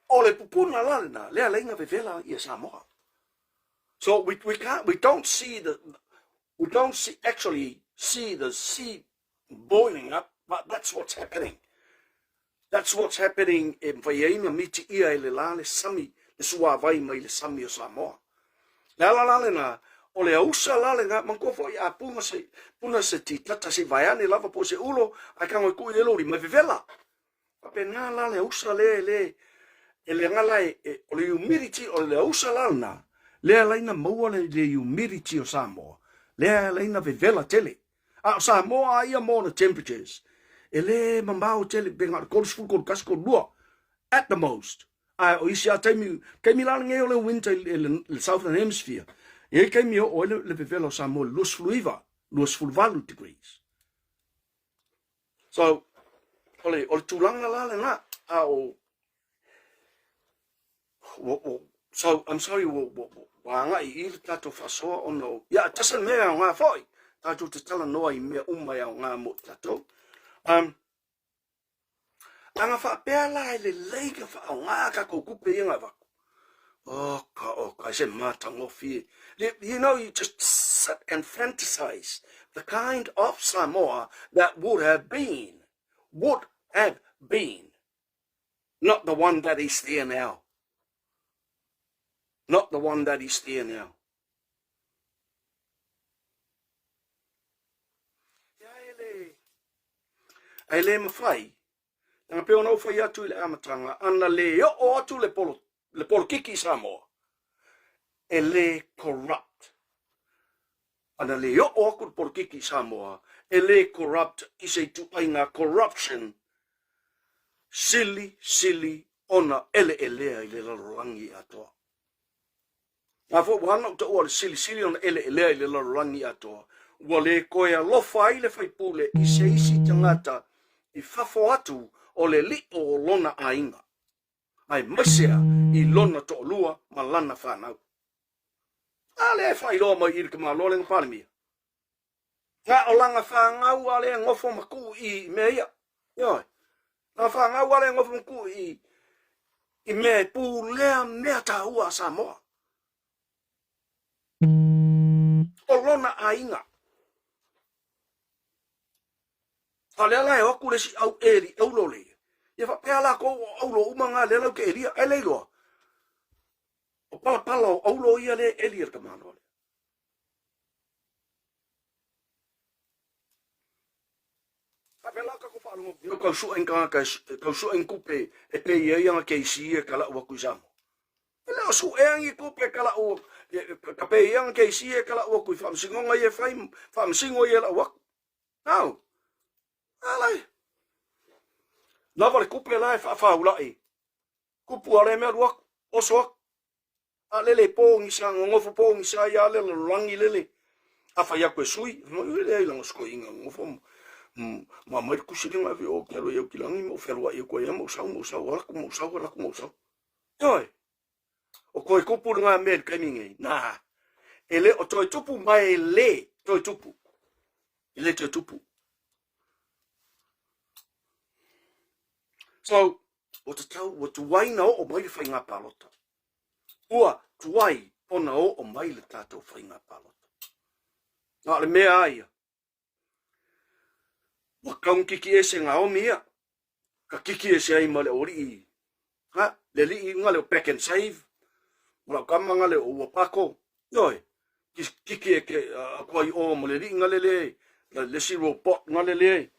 O le pupuna la na lea leinga vevela ia Samoa. So we don't actually see the sea boiling up, but that's what's happening. That's what's happening in Vaiaina miti ia ele la le sami le suavai mai le sami o Samoa. La na o le ausa lale nga mankofo i a puna se ti tata se vaiane lava po se ulo a kango i kui elori ma vivela. Pape nga lale ausa le e le ngala o le humidity o le ausalana, lea laina maua le humidity o Samoa, lea laina vevela tele. A Samoa ia mo na temperatures, e le mamau tele benga kolsful kol kasko lua, at the most. O isi a taimi lana nge o le winter le southern hemisphere, e kaimi o le vevela o Samoa, luas fuluvalu degrees. So, ole tulanga lale na, so I'm sorry, wanga I tatou faasoa ono. Yeah, tasa mea ngā foi. Tatou te tala noa I mea umai au ngā mo tatou. Anga whapea la le leiga wha au ngā kako kupe inga wako. I said Matagofie. You know, you just sit and fantasize the kind of Samoa that would have been. Not the one that is there now. Not the one that is there now. Ai le mawhai, tanga peo nau whai atu I le amatanga, ana le o atu le polo kiki Samoa, e le corrupt. Ana le o aku le polo kiki Samoa, e le corrupt, I se tu ainga corruption, sili, ona ele I le larangi atoa. Nga fo wana uta ua le sili ona ele I le larangi atoa. Ua le koe alofa I le whaipule I se isi tangata I fafo atu o le li o lona ainga. Ai masea I lona to lua ma lana whanau. A le whai roa mai irika ma lole ng palimia. Nga o langa whangau a le ngofo maku I mea. Yoi. Nga whangau a le ngofo maku I mea pu lea mea ta ua Samoa. O lona ainga. Alea e oku le si au eri, au lo le. Ia whapea la ko au lo umanga le lau ke eria, ai leiloa. O pala o au lo ia le eria ka mano le. Whapea la ka ko whaalungo. Io kau sua inka kau sua inkupe e pe ia ia ke isi e kala ua kuisamo. Ele o su e angi kupe kala ua ka pe ia ke isi e kala ua kui whamsingonga ia whamsingo ia la ua. Nau. Alai. Lava le kupe la e whaulai. Kupu ale mea ruak, osoak. A lele pōngi sa, ngofo pōngi sa, ia lele rangi lele. A whai ako e sui, le ai langa sko inga ngofo. Ma mai kusiringa vi o kero iau kilangi, mo wherua iau koe ia, mo sau, raku. Yoi. O koe kupu ngā mea kaimingei, nā. Ele o toi tupu mai le, toi tupu. Ele toi tupu. So, o te tau, o tu waina o mai whai ngā palota. Ua, tu wai, ona o mai le tātou whai ngā palota. Nā le mea aia. Wa kaun kiki e se ngā o mea. Ka kiki e se ai ma le ori I. Ha, le li I ngā le o pack and save. Mula kama ngā le o wapako. Yoi, kiki e ke kua I o ma le li ngā le. Le zero pot ngā le.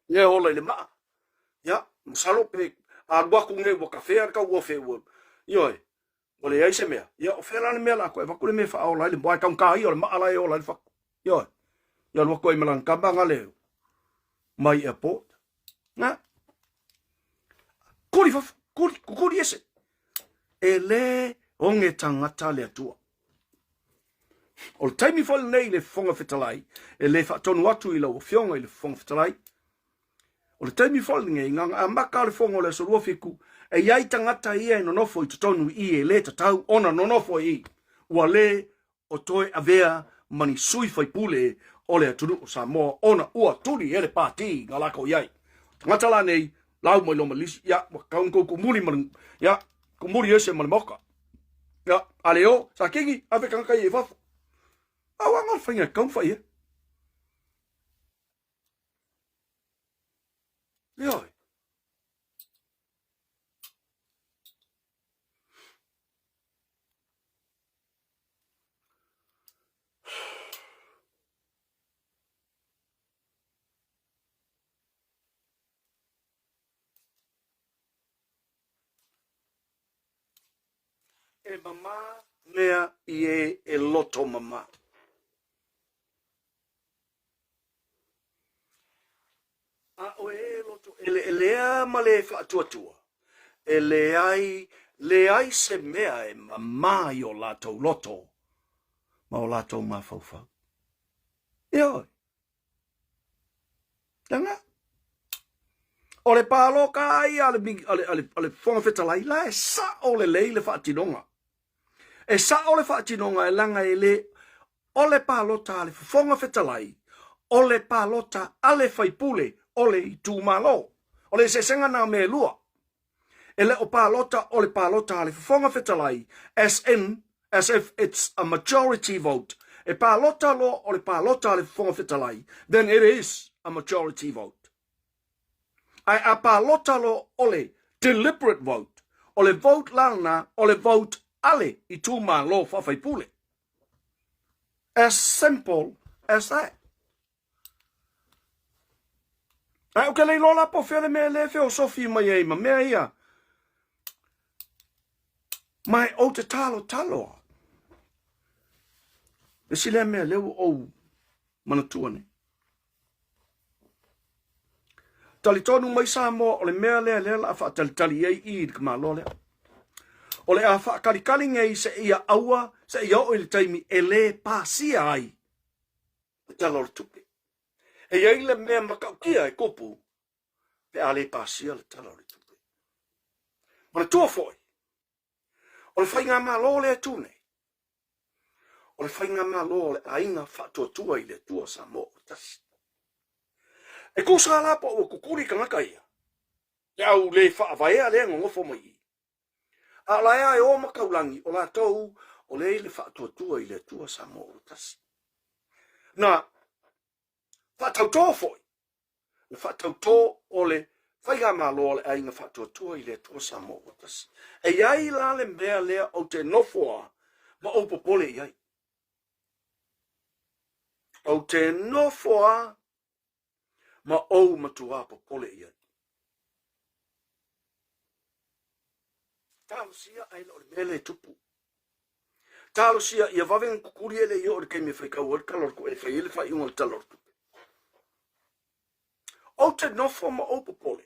Le hola le maa. Ya, masalo pe a waku nge wa kafea ka wa fe wo. Yoi. Ole ai se mea. Ya o fera le mea la ko e wa ku le me fa o la le boy kaun ka I o le maa la o la fa. Yoi. Ya lo ko I malan ka ba ngale. Mai airport. Na. Kuri ese. Ele onge tangata le atua. O le taimi fol nei le fonga fetalai. E le fa tonu atu I lau fionga I le fonga fetalai. O le taimi fol nge nganga a maka le fonga le sorua fiku. E iai tangata ia no nofo I tutonu I e le tatau ona no nofo I. Ua le o toe avea mani sui fai pule o le atunuu o Samoa ona ua turi ele pāti ngā lako iai. Tangata la nei, lau mai loma lisi, ya, kaun kou kumuri mani, ya, kumuri ese mani moka. Ya, aleo, sa kingi, ave kankai e wafo. Awa ngal whainga kaun whai e. Leoi. e mama mea e loto mama. A o e loto e lea ma le whaatua. E le ai se mea e mama i o latou loto. Ma o latou mawhauwhau. E oi. Tanga. O le palo ka ai ale fonga whetalai la e sa o le lei le whaatinonga. E sa o le whaatinonga e langa e le o le palota ale fonga whetalai. O le palota ale whaipule o le i tūmalo. O le sesenga na me lua. E le o palota o le palota ale fonga whetalai as if it's a majority vote. E palota lo o le palota ale fonga whetalai. Then it is a majority vote. Ai a palota lo o le deliberate vote. O le vote lana o le vote ale i tūmalo whawhaipule. As simple as that. Ai o ke lei lola po fele me le feo sofi mai ei ma mea ia. Mai o te talo. E si le mea leo o manatua ne. Tali tonu mai sa mo o le mea lea la a whaatalitali ei i kama lo lea. O le a whaakalikali ngei se ia aua, se ia o ili taimi e le pāsia ai. E talo tupe. E iei le mea makaukia e kopu, pe a le pāsia le talo tupe. Mana tua foi. O le whainga mā lo le tūne. O le whainga mā lo le ainga whaatua tua i le tua sa mo o tasi. E kusa lapa o kukuri kanaka ia. E au le whaavaea le ngofo mai. A laia e o makaulangi o la tau o le whaatua i le tua sa mo o tasi. Na, whaatautoa foi. Le whaatautoa o le whaiga malo le ainga whaatautoa i le tua sa mo o tasi. E iai la le mea lea o te nofoa ma o popole iai. O te nofoa ma o matua popole iai. Talo sia ai lo mele tupu. Talo sia ia vaven kukuri ele i o le kemi whaikau o le kalor ko e whai ele whai unga le talor tupu. O te nofo ma o popole.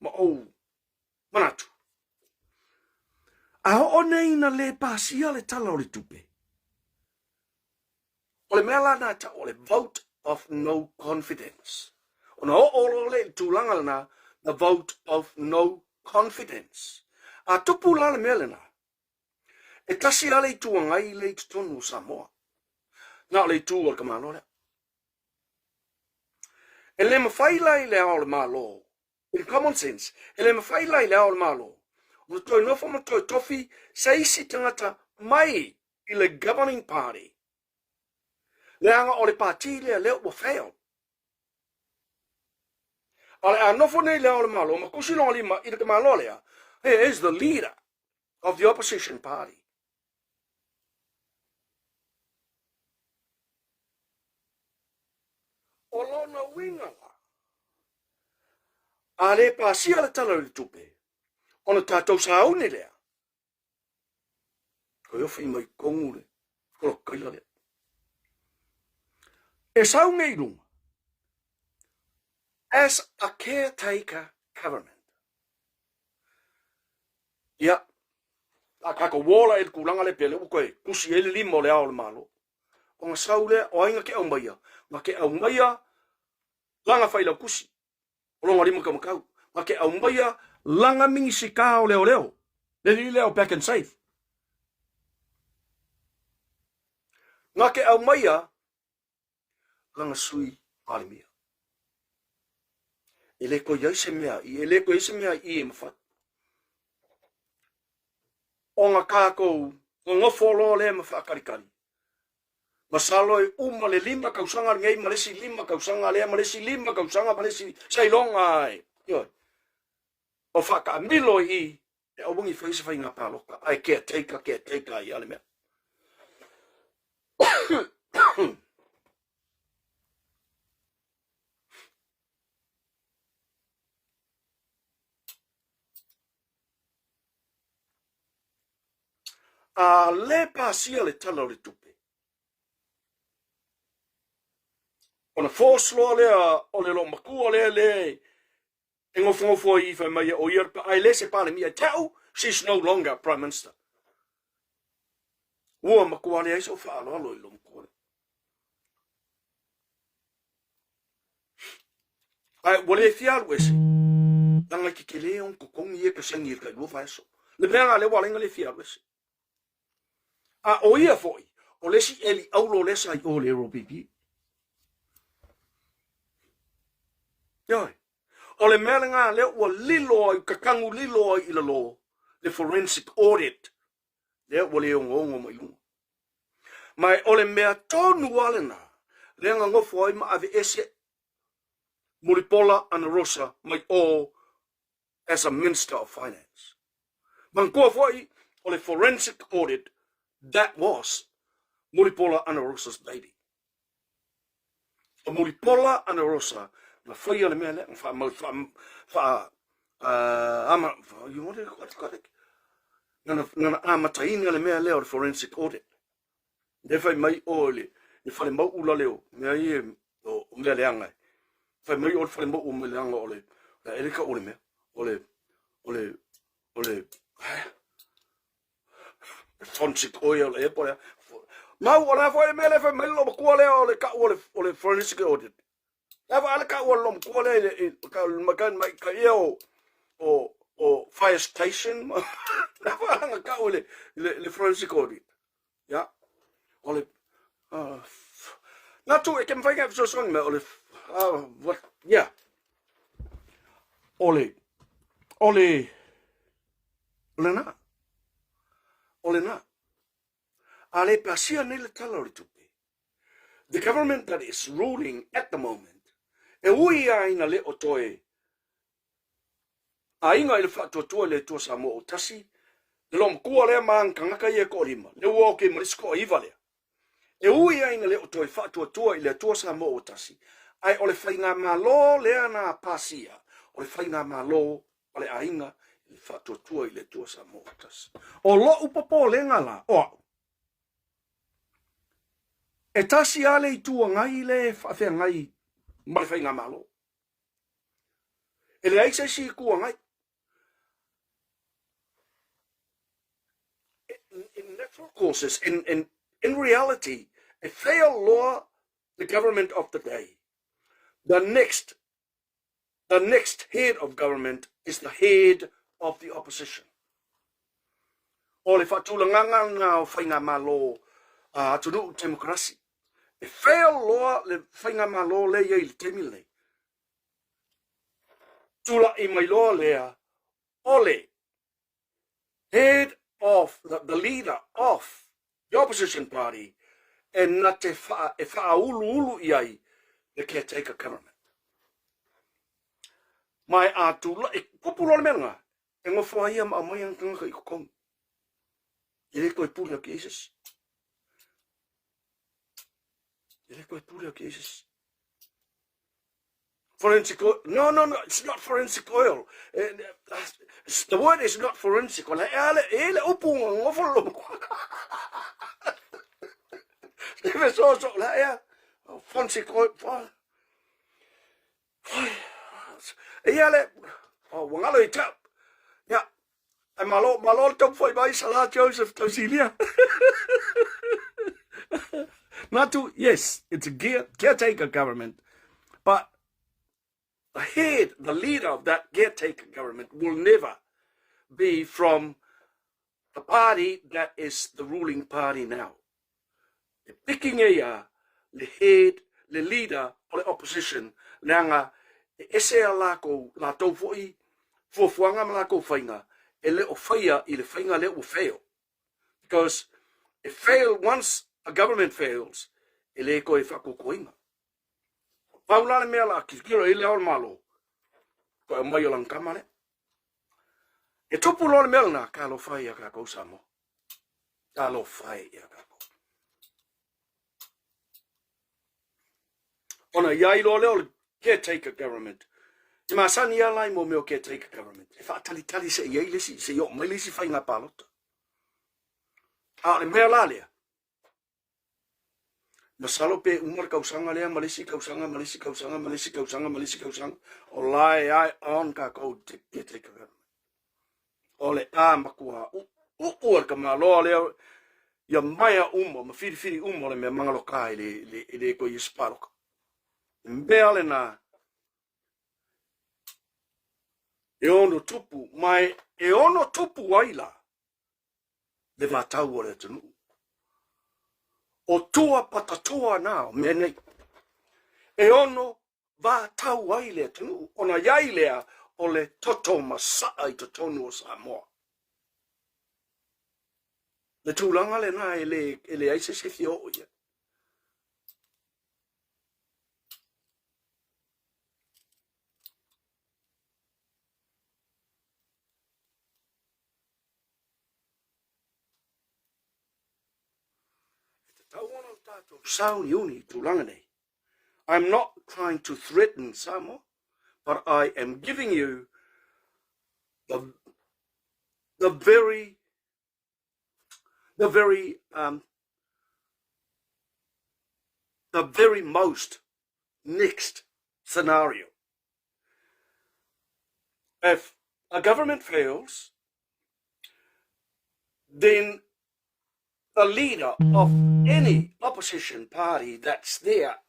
Ma o manatu. A o nei na le pasia le tala o le tupe. O le mea lana ta o le vote of no confidence. O na o le tūlanga lana the vote of no confidence. A tupu la le mea lana. E tasi ale i tuangai le i tonu Samoa. Na le tu o le kamano lea. E le mawhaila i le ao le malo. In common sense, e le mawhaila i le ao le malo. O toi nofo ma toi tofi, sa isi tangata mai i le governing party. Le anga o le pāti lea leo wa fail. Ale a nofo nei le ao le malo, ma kusi longa lima i le kamano lea. He is the leader of the opposition party. O lona winga la. A le pāsia le tala le tupe. Ona tātou sa aune lea. Ko yofi mai kongu le. Ko kaila lea. E sau ngei runga. As a caretaker government. Ia. A kako wola e kulanga le pele. Ukoe. Kusi ele limo le ao le malo. O nga sau lea. O ainga ke au maia. Ma ke au maia. Langa whaila kusi. O longa limo ka makau. Ma ke au maia. Langa mingi si kao leo leo. Le li leo back and safe. Nga ke au maia. Langa sui alimia. Ele ko yaise mea. Ele ko yaise mea i e mawhat. O nga kākou. O ngofolo le mawhakarikari. Masalo e uma le lima kausanga ngei malesi lima kausanga le malesi lima kausanga malesi sailonga ai. Yo. O whaka milo i e o bungi whaisa whainga pāloka. Ai kia teika i ale mea. A le pasia le tala le tupe. Ona foslo le o le lo makua le ngofo I fa mai o yer ai le se pale mi tau, she's no longer prime minister. Ua makua le so fa lo lo makua. Ai wole fial wesi. Langa ki kele on ko kongi e ka sangi ka lo fa so. Le banga le wala ngale fial wesi. A o ia foi. O le si eli aulo le sai o le robibi. Yoi. O le melinga le ua lilo ai kakangu lilo ai ila lo. The forensic audit. Le ua le ongo mai lunga. Mai o le mea tonu wale na. Le ngofo ai ma ave ese. Muripola ana Rosa mai o as a Minister of Finance. Mankoa foi o le forensic audit that was Muripola ana Rosa's baby. O Muripola ana Rosa na foi le mea le ama you want to nana amataina le mea le o forensic audit. Le fai mai o le fai mau ula leo mea I o mea le angai. Fai mai o le fai mau mea le anga o le erika o le mea o le forensic oil e pole mau o la foi mea le fai mai lo makua le o le ka o le forensic audit. Lava ala ka o lo makua le ka makan mai ka o fire station. Lava anga ka o le forensic audit. Ya. O le na tu e kem fai ka so song me o le what yeah. O le na. Ale pasia nele tala le tupe. The government that is ruling at the moment, e ui aina le o toe, a inga ele whātua le tua sa mo o tasi, le lom kua lea maang kangaka ia ko rima, le ua oke marisko iwa lea. E ui aina le o toe whātua le tua sa mo o tasi, ai ole whainga malo lea na pasia, ole whainga malo, ole a inga, le whātua le tua sa mo o tasi. O lo upapo le ngala, o e tasi ale I tua ngai le whawhea ngai mai whainga malo. E le aise si kua ngai. In natural courses, in reality, a fair law, the government of the day, the next head of government is the head of the opposition. O le whatulanganga ngā whainga malo atunuu democracy. E fair law le whainga malo le iei le temile. Tula I mai loa lea, ole, head of the leader of the opposition party, and na te ulu iai, the caretaker government. Mai atula, e kupuro le menga, e ngofo ia ma mai ang kanga I kokong. I le koe puri o Jesus. Forensic oil. No, it's not forensic oil. The word is not forensic oil. Ele upu ngofolo. Even so la ya. Forensic oil. Ele wangalo I tap. Ya. Ai malo top foi bai sala Joseph Tosilia. Natu, yes, it's a caretaker government, but the leader of that caretaker government will never be from the party that is the ruling party now. The picking the head, the leader of the opposition, nanga ese alako la tofoi fuanga malako fainga ele o faia ile fainga le o fail, because it failed once. A government fails, ele ko e whakukoinga. Paula le mea la kikiro ele au malo. Ko e mai o lang kamare. E tupu lo le mea na ka lo whai a kako samo. Ka lo whai a kako. Ona iai lo leo caretaker government. I masani ia lai mo meo caretaker government. E whaatali se iai lesi, se yo mai lesi whai ngā palota. A le mea la lea. Masalo pe umar kausanga lea, malisi kausanga, malisi kausanga, malisi kausanga, malisi kausanga. O lai ai on ka kou te kagana. O le a makua uar ka malo lea, ya maya umo, ma firi umo le mea mangalo kai le ko yisparoka. Mbea le na, e ono tupu, mai e ono tupu waila, le vatau o le atunuu. O tua patatua nao, menei. E ono vatau ai le atunuu, ona yai lea o le toto masaa I to tonu o Samoa. Le tūlanga le na e le aise se Fio ia. I'm not trying to threaten Samoa, but I am giving you the very most next scenario. If a government fails, then the leader of any opposition party that's there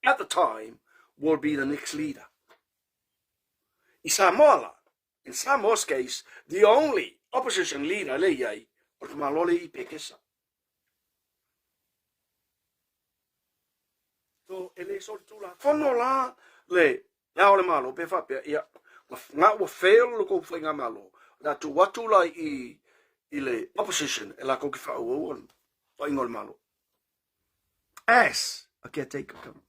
at the time will be the next leader. In Samoa's case, the only opposition leader le iai o te malole I pekesa. So ele so tula fono la le o le malo pe fa pe ia nga o fail ko fenga malo da tu watu la I le opposition e la ko ki fa o fa ingol malo as a caretaker government.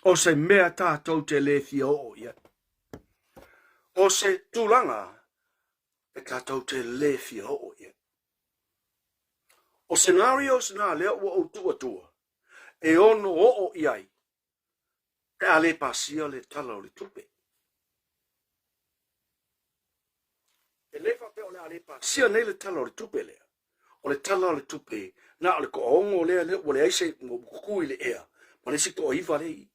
O se mea tātou te le Faleo'o ia. O se tūlanga e tātou te le Faleo'o ia. O scenarios nā lea ua o tua. E ono o iai. Te ale pasia le tala o le tupe. E lefa pe o le ale pasia nei le tala o le tupe lea. O le tala o le tupe. Nā o le koongo lea lea o le aise mo kukui le ea. Ma le sito o iwa lei.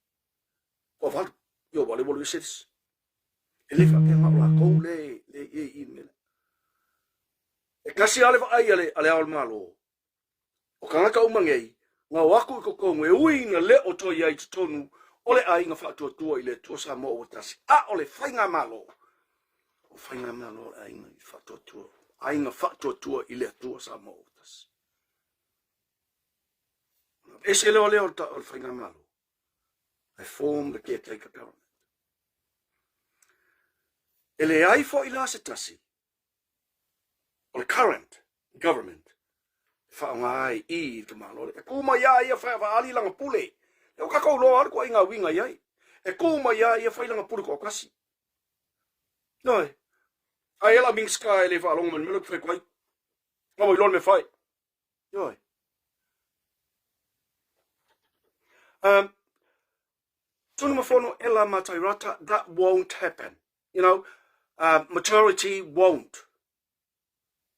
O valu, yo wale wale setis. E lefa pe ma o la kou le I mena. E kasi ale wa ai ale ao malo. O kanaka umangei, ngā waku I kokongu e ui na le o toi ai tonu, ole ai ngā whaatua tua I le tua Samoa o tasi. A ole whainga malo. O whainga malo ai ngā whaatua tua. Ai ngā whaatua tua I le tua Samoa o tasi. E se leo leo o whainga malo. I form the caretaker government. Ele ai fo I la se tasi. O le current government. Whaongai I te malo. E kuma ia ia whaali langa pule. E o kakau loa ari ko inga winga iai. E kuma ia whai langa pule ko kasi. Noi. Ai ela ming sky le whaalonga man meluk whai kwai. Ngamo I lon me whai. Noi. Tunumafono ela matairata, that won't happen. You know, majority won't.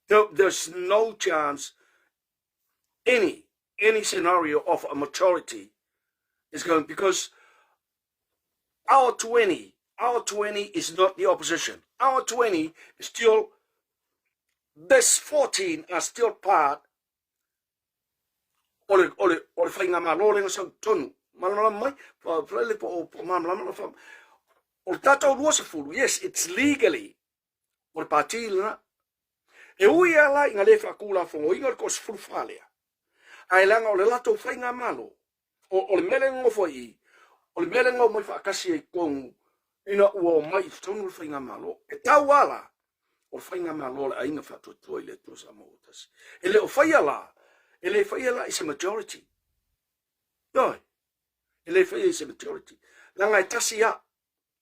There's no chance any scenario of a majority is going, because our 20 is not the opposition. Our 20 is still, this 14 are still part ole whainga malore nga sa tonu. Malala mai, prele po mamala fam. O tatou luasa fulu, yes, it's legally. O party na. E ui ala inga le whakula fongo, inga ko sfulu whalea. Ai langa o le lato whainga malo. O le melengo foi, o le melengo mai whakasi e kongu, ina ua mai tonu le whainga malo. E tau ala, o le whainga malo le ainga whatuatua I le tua Samoa tasi. E le o whaiala, is a majority. Noi. Ele fai is a majority. Langa e tasi a.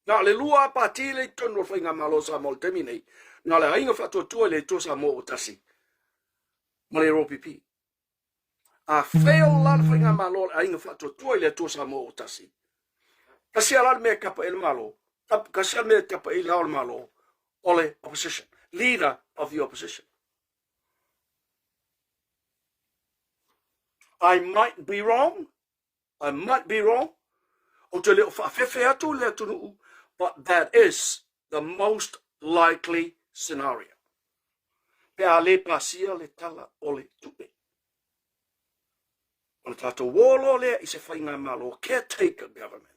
Nga le lua pati le tonu whainga malo Samoa le temi nei. Nga le ainga whatuatua le tua Samoa tasi. Ma le ropipi. A fail la le whainga malo le ainga whatuatua le tua Samoa tasi. Kasi ala me kapa ele malo. Kasi ala me kapa ele malo. Ole opposition. Leader of the opposition. I might be wrong. I might be wrong. O te leo whaafefe atu le atunuu. But that is the most likely scenario. Pea le pasia le tala o le tupe. O le tatou wolo lea i se whainga malo caretaker government.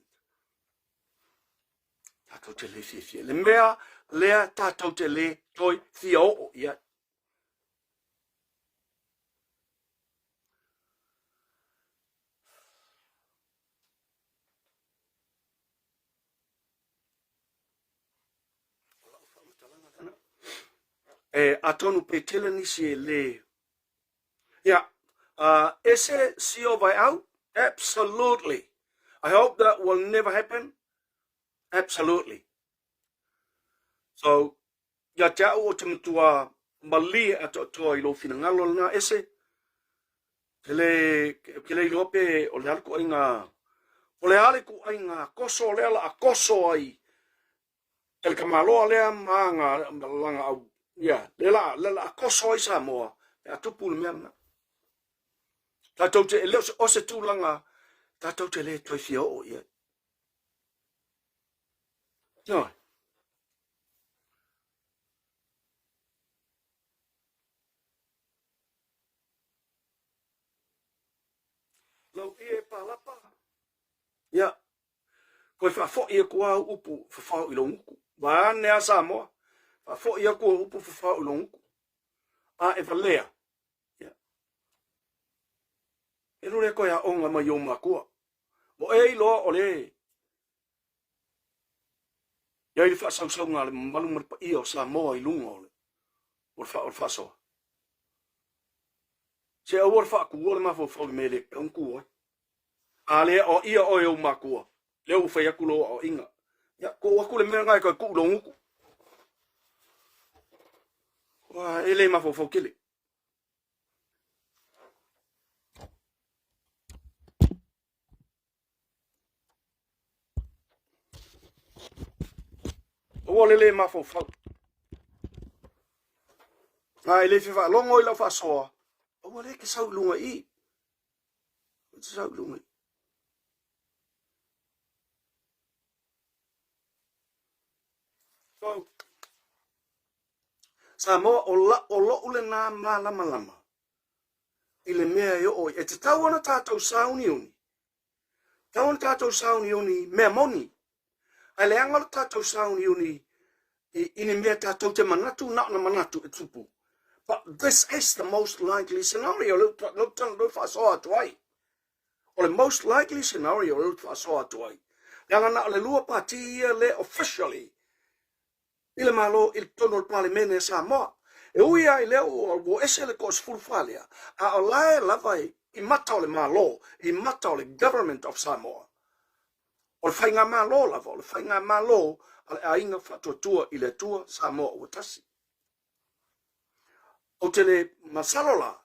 Tatou te le fie. Le mea lea tatou te le toi Faleo'o ia. Atonu pe tele nisi le. Yeah. Ese sio vai au? Absolutely. I hope that will never happen. Absolutely. So, ya tau o te mutua mali ato toa I lo fina ngalo na ese. Kele ilope o le aliku ainga. O le aliku ainga koso le ala a koso ai. Kele kamaloa lea maanga langa au. Yeah, lela a koso ai sa moa. Ya tupu le mea na. Tatou te leo o se tūlanga. Tatou te le toi Faleo'o ia. No. Lau e palapa. Ia. Koe whafo ia kua upu whafau ilo nguku. Wa nea sa moa. Whafo ia kua upu whafau ilo nguku. A e valea. Ia. E rure koe a onga mai o makua. Mo e iloa o le. Ia i whaasau ngā le malumaripa ia o sa moa I lunga o le. O le whaasoa. Se au o le whaakua le mawhau me le kaunku oi. A le o ia o e o makua. Leo whai aku loa o inga. Ia, ko aku le mea ngai koe ku'u lo nguku. Wa e le mawhau kele. O le mawhau. Ai le fifa longo I la whaasoa. O le ke sau lunga I. Sau lunga I. So, sa moa o lo ule nā mā lama. I le mea I o e te tau ana tātou sauni uni. Tau ana tātou sauni uni mea moni. Ai le angala tātou sauni uni I ni mea tātou te manatu na manatu e tupu. But this is the most likely scenario. Look whaasoa atu ai. O le most likely scenario look whaasoa atu ai. Nanga na le lua patia le officially. I le malo I tono le pale mene sa moa. E ui ai leo o ese le kos fulfalia. A o lae lavai I mata o le malo. I mata o le government of Samoa. O le whainga malo lava. O le whainga malo a inga whatuatua I le tua Samoa o tasi. O te le masalola.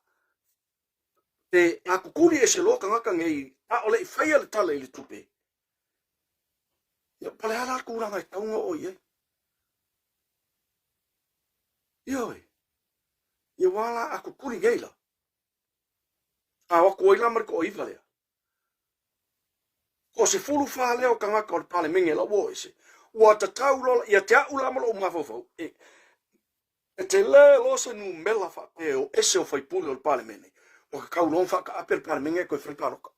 Te a kukuri e se loka ngaka ngei. A o le I whaia le tala I le tupe. Ia pale hala kuranga I taunga o iei. Ioi. Ia wala a kukuri geila. A wako ila mariko o iwa lea. Ko se fulu wha leo ka ngaka o le pale minge la wo ese. Ua ta tau lola, ia te au lamalo o mawhawhau. E te le losa nu mela wha pe o ese o whaipuli o le pale mene. O ka kau lon wha ka ape le pale minge koe whaiparoka.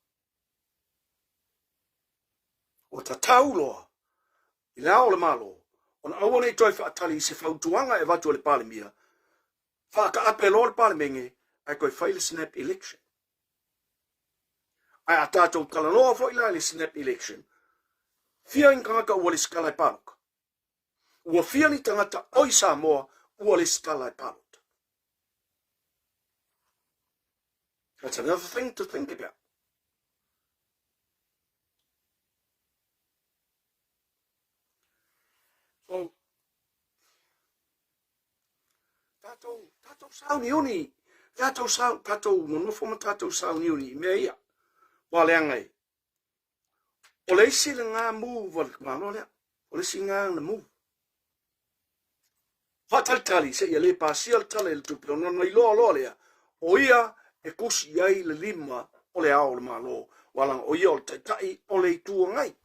O ta tau loa. I le ao le malo. Ona awana I toi whaatali I se whautuanga e watu o le pale mia. Wha ka ape lo le pale minge. Ai koe whaile snap election. Ai a tātou kalanoa fo ila le snap election. Fia in kanga ua le skala I paroka. Ua fia ni tangata oi Samoa ua le skala I paroka. That's another thing to think about. So, tātou sauni uni. Tātou monofoma tātou sauni uni. Mea ia. Wa le angai. O le isi le ngā move o le kumano lea. O le isi ngā na move. Whatalitali se ia le pasia le tala le tupi. O nana I loa loa lea. O ia e kusi ai le lima o le ao le malo, walang o ia o le taitai o le itua ngai.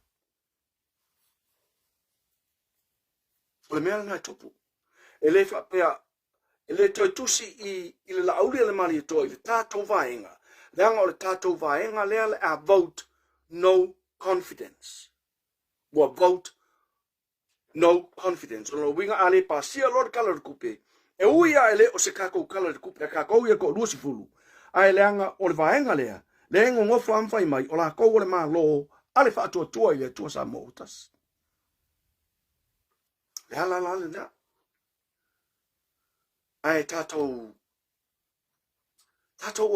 O le mea ngai topu. E le whapea, e le toi tusi i le lauri le mali toi, le tātou vaenga. Leanga o le tātou vaenga lea le a vote no confidence. Wa vote no confidence. O lo winga ale pasia lor kala le kupe. E uia ele o se kako kala le kupe, kako ia ko lusi fulu. Ai leanga o le vaenga lea, leanga ngofu amfai mai, o la kou le maa lo, ale wha atua tua i le tua sa mo utas. Lea la le na. Ai tātou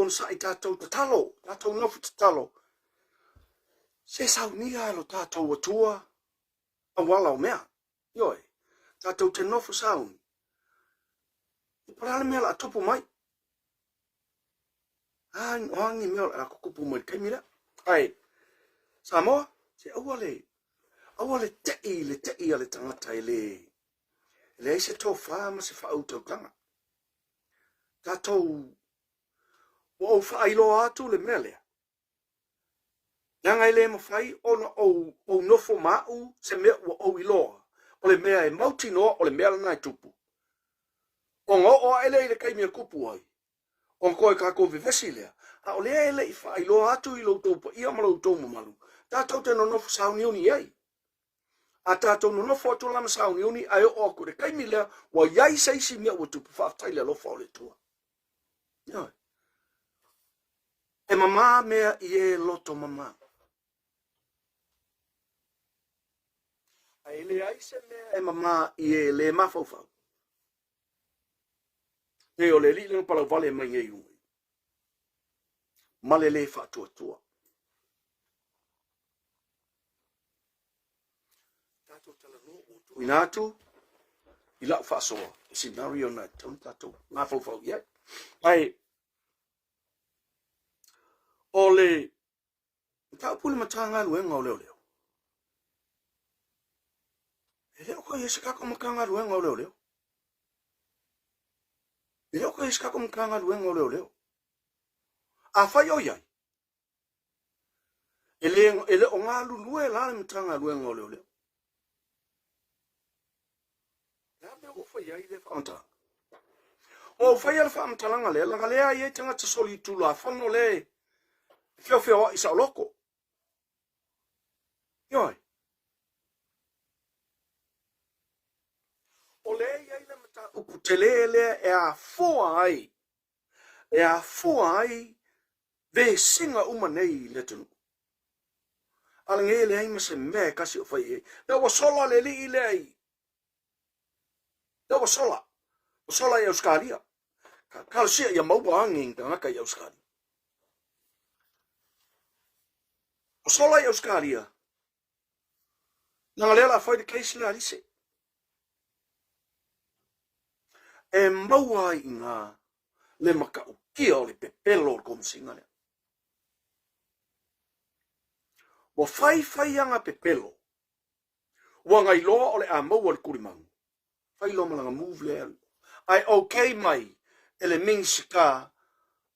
on sa i tātou tatalo, tātou nofu tatalo. Se sau ni alo tātou atua, a wala o mea. Ioi, tātou te nofu sauni. I parale mea la atopu mai. Oangi mea la kukupu mai kaimira. Ai, Samoa, se awale tei ale tangata ele eise tō whāma se whautau tanga. Tātou, o whailo atu le mea lea. Nanga ele mawhai, o nofo mau se mea o iloa. O le mea e mauti noa, o le mea lana i tupu. O ngō ele i le kaimia kupu ai. O koe kako vivesi lea. A o lea ele i whailo atu i lo tōpa ia malau tō mamalu. Tātou te no nofo sauni uni ei. A tātou no nofo atu lama sauni uni ai o aku le kaimi lea wa iai seisi mea wa tupu whaftai lea lofa o le tua. Ioi. E mama mea i e loto mama. A ele aise mea e mama i e le mafaufau. E o le li lenga palau vale mai ngei ungi. Male le whaatua tua. Tātou tala no o tu inatu. I lau faasoa. Scenario na tātou mafaufau iai. Ai. O le. Tau puli matanga luenga o leo leo. E leo koe ese kako makanga luenga o leo leo. E leo koe ese kako makanga luenga o leo leo. A whai o iai. E le o ngā lulue la le matanga luenga o leo leo. Lea mea o whai iai le whaantanga. O whai ala whaamtalanga le, langa lea iei tangata soli tula, whano le, whio isa o loko. Ioi. O le iei le mata upu te le e a fua ai. E a fua ai, ve singa umanei le tunu. Alange le haima se mea kasi o whai e. Le wa sola le li i le ai. Le wa sola. O sola i Auskaria. Ka sia ia maupa angin ka ngaka i Auskaria. O sola i Auskaria. Nanga lela whai de keisi le alise. E maua i ngā le maka ukia o le pepelo o komisinga lea. Wa whai anga pepelo. Wa ngai loa o le a maua le kurimangu. Whai loa malanga move le alu. Ai okay mai ele mingsika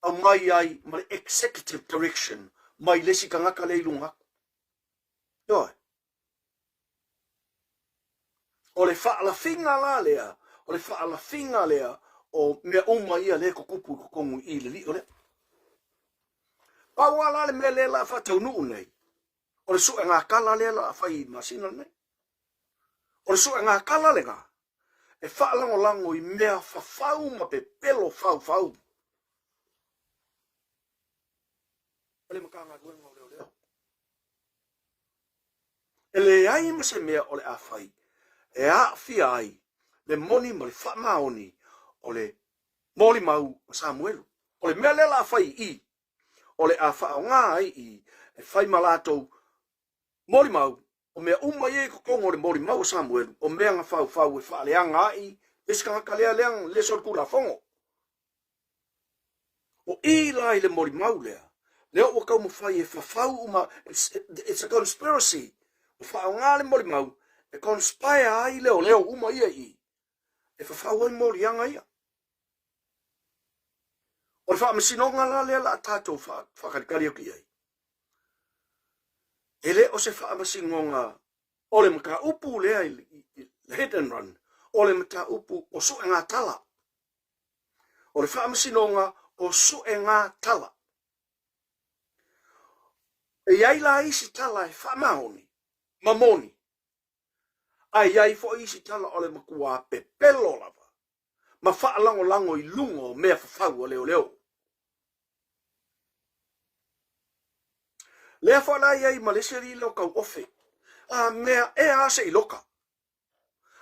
au mai ai ma le executive direction mai lesi ka ngaka le ilunga. Yoi. O le whaalafinga la lea. O le whaalafinga lea. O mea uma ia le kukupu kukongu i le li o le. Paua la le mea le la whatau nuu nei. O le sua ngā kala le la whai masina nei. O le sua ngā kala le ngā. E whaalango lango i mea whawhau ma pe pelo whau. O le makanga duenga o leo leo. E le ai ma se mea o le a whai. E a fia ai. Le moni ma le whamaoni. O le moli mau Samuelu. O le mea le la whai i. O le a whao ngā ai i. E whai malatou. Moli mau. O mea umai e kukongo le moli mau Samuelu. O mea ngā whau e whaaleanga ai. Eska ngaka lea leang le sorkura fongo. O i lai le moli mau lea. Leo o kau mawhai e whawhau uma. It's a conspiracy. O whao ngā le moli mau. E conspire ai leo umai e i. E whawhau ai moli anga ia. O le whaamasinoga la lea la tātou whakarikari o ki ai. Ele o se whaamasingonga o le maka upu lea le hit and run. O le mata upu o su e ngā tala. O le whaamasinonga o su e ngā tala. E iai la isi tala e whaamahoni, mamoni. Ai iai fo isi tala o le makua pepelo lava. Ma whaalango lango I lungo mea whawhau o leo leo. Lea whala iai maleseri loka ofe. A mea e asa I loka.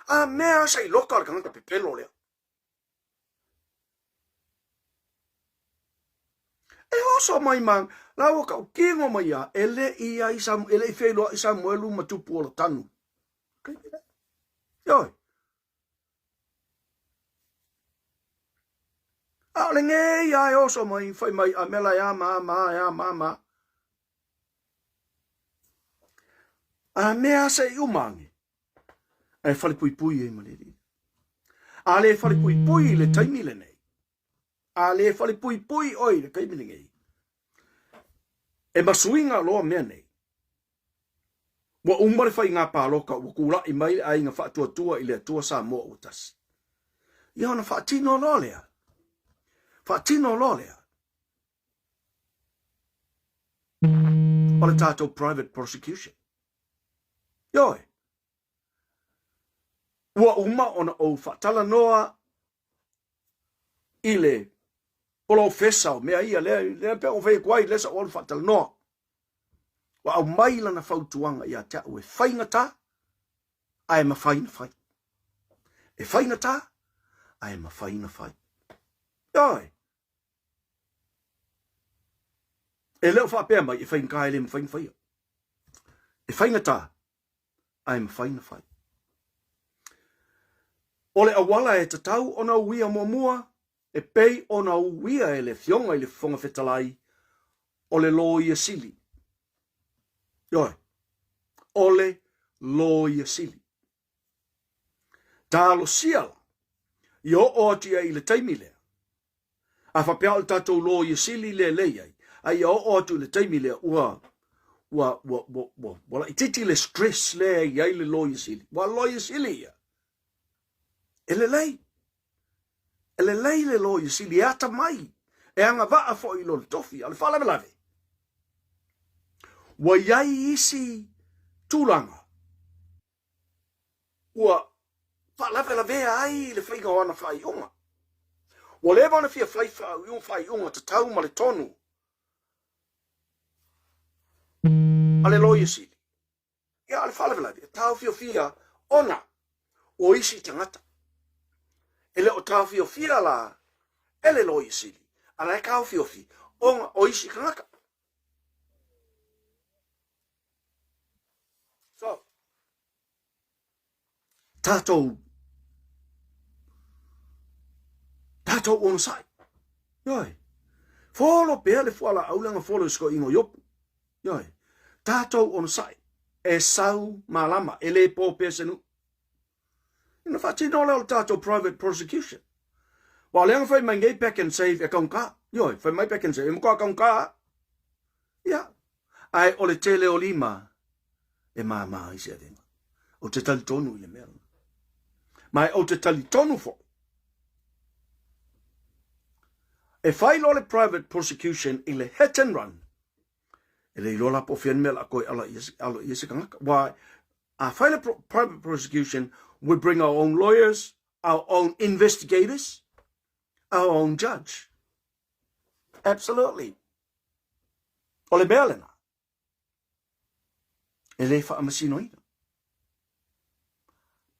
A mea asa I loka le kangata pepelo lea. E oso mai mang, lau ka o kingo mai a, ele I whelua I Samuelu matupu o la tanu. Yoi. A le nge ia e oso mai, whai mai a mela ya ma. A mea se I umangi. E whale pui e maleri. A le whale pui le taimile nei. A le whale pui oi le kaimile nei. E masuinga loa mea nei. Wa umare whai ngā pāloka, wa kula I mai ai ngā whaatua I le atua sa mo o tasi. Ia ona whaatino lo lea. Whaatino lo lea. O le tātou private prosecution. Ioi. Ua uma ona o whaatala noa I le polo fesa o mea ia lea pe o whai kwai lesa o le whaatala noa. Wa au mai lana whautuanga ia te au e whaingata, ai ma whaina whai. E whaingata, ai ma whaina whai. Ioi. E leo whaapea mai e whainkai le ma whaina whai. E whaingata, ai ma whaina whai. O le awala e tatau ona uia mua, e pei ona uia e le fionga I le whonga whetalai, o le lo ia sili. Ioi, ole lo ia sili. Tālo siala, I o atia I le taimi lea. A whapea o tātou lo ia sili le leiai, a I o atu le taimi lea wala I titi le stress lea I ai le lo ia sili. Wa lo ia sili ia. Ele lei le lo ia sili ata mai. E anga vaa fo I lo le tofi, ale whalame lave. Wa iai isi tūlanga. Ua whaalawe la vea ai le whaiga o ana whai unga. Wa lewa ana fia whai unga te tau ma le tonu. Ale loia sili. Ia ale whaalawe la vea. Tau fia ona o isi tangata. Ele o tau fia la ele loia sili. Ala e kau fia onga o isi kangaka. So, tātou on sai. Ioi. Folo pea le fuala aulanga folo sko ingo yopu. Ioi. Tātou on sai. E sau malama. E le po pea senu. Ina whati no leo tātou private prosecution. Wa leanga whai mai ngei back and save e kaunka. Ioi. Whai mai back and save. E mkoa kaunka. Ia. Ai ole tele o lima. E mama I se adenga. O te tali tonu I le mea. Mai o te tali tonu fo. E whai lo le private prosecution I le hit and run. E le ilola po fian mela koe ala iese kangaka. Why? A whai le private prosecution, we bring our own lawyers, our own investigators, our own judge. Absolutely. O le mea lena. E le whaamasino ina.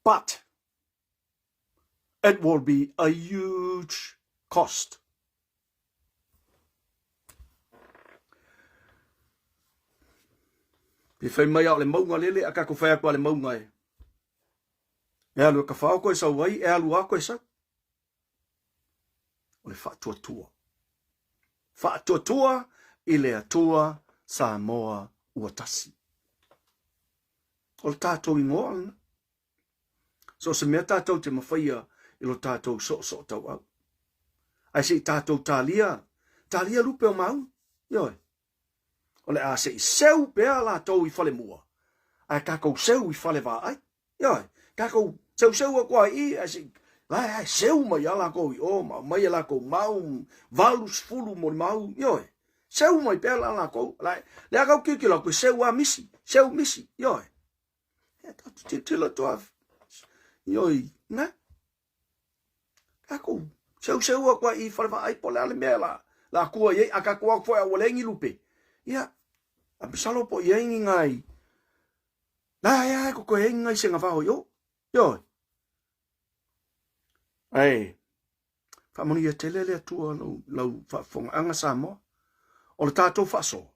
But it will be a huge cost. Pe whai mai au le maunga lele a kako whai akua le maunga e. E alu ka whao koe sau wai, e alu a koe sau. O le whaatuatua. Whaatuatua I le atua Samoa uatasi. O le tātou ingoa ana. So se mea tātou te mawhaia I lo tātou so tau au. Ai se tātou tālia talia lupe o mau. Yoi. Ole a se seu pea la tau I fale mua. Ai kako seu I fale va ai. Yoi. Kako seu a kwa I a se lai seu mai ala ko I o ma mai ala ko mau valus fulu mo mau. Yoi. Seu mai pea la ko lai le a kiki la ko seu a misi. Seu misi. Yoi. E tatu titila toa. Yoi. Na. Kako seu a kwa I fale va ai pole ale mea la kua ye aka kua foi a walengi lupe. Ya. A bisalo po ye ngai. Na ya ko ye ngai senga fa yo. Yo. Ai. Fa moni ye telele tua lo fa fonga anga samo. O le tatou faasoa.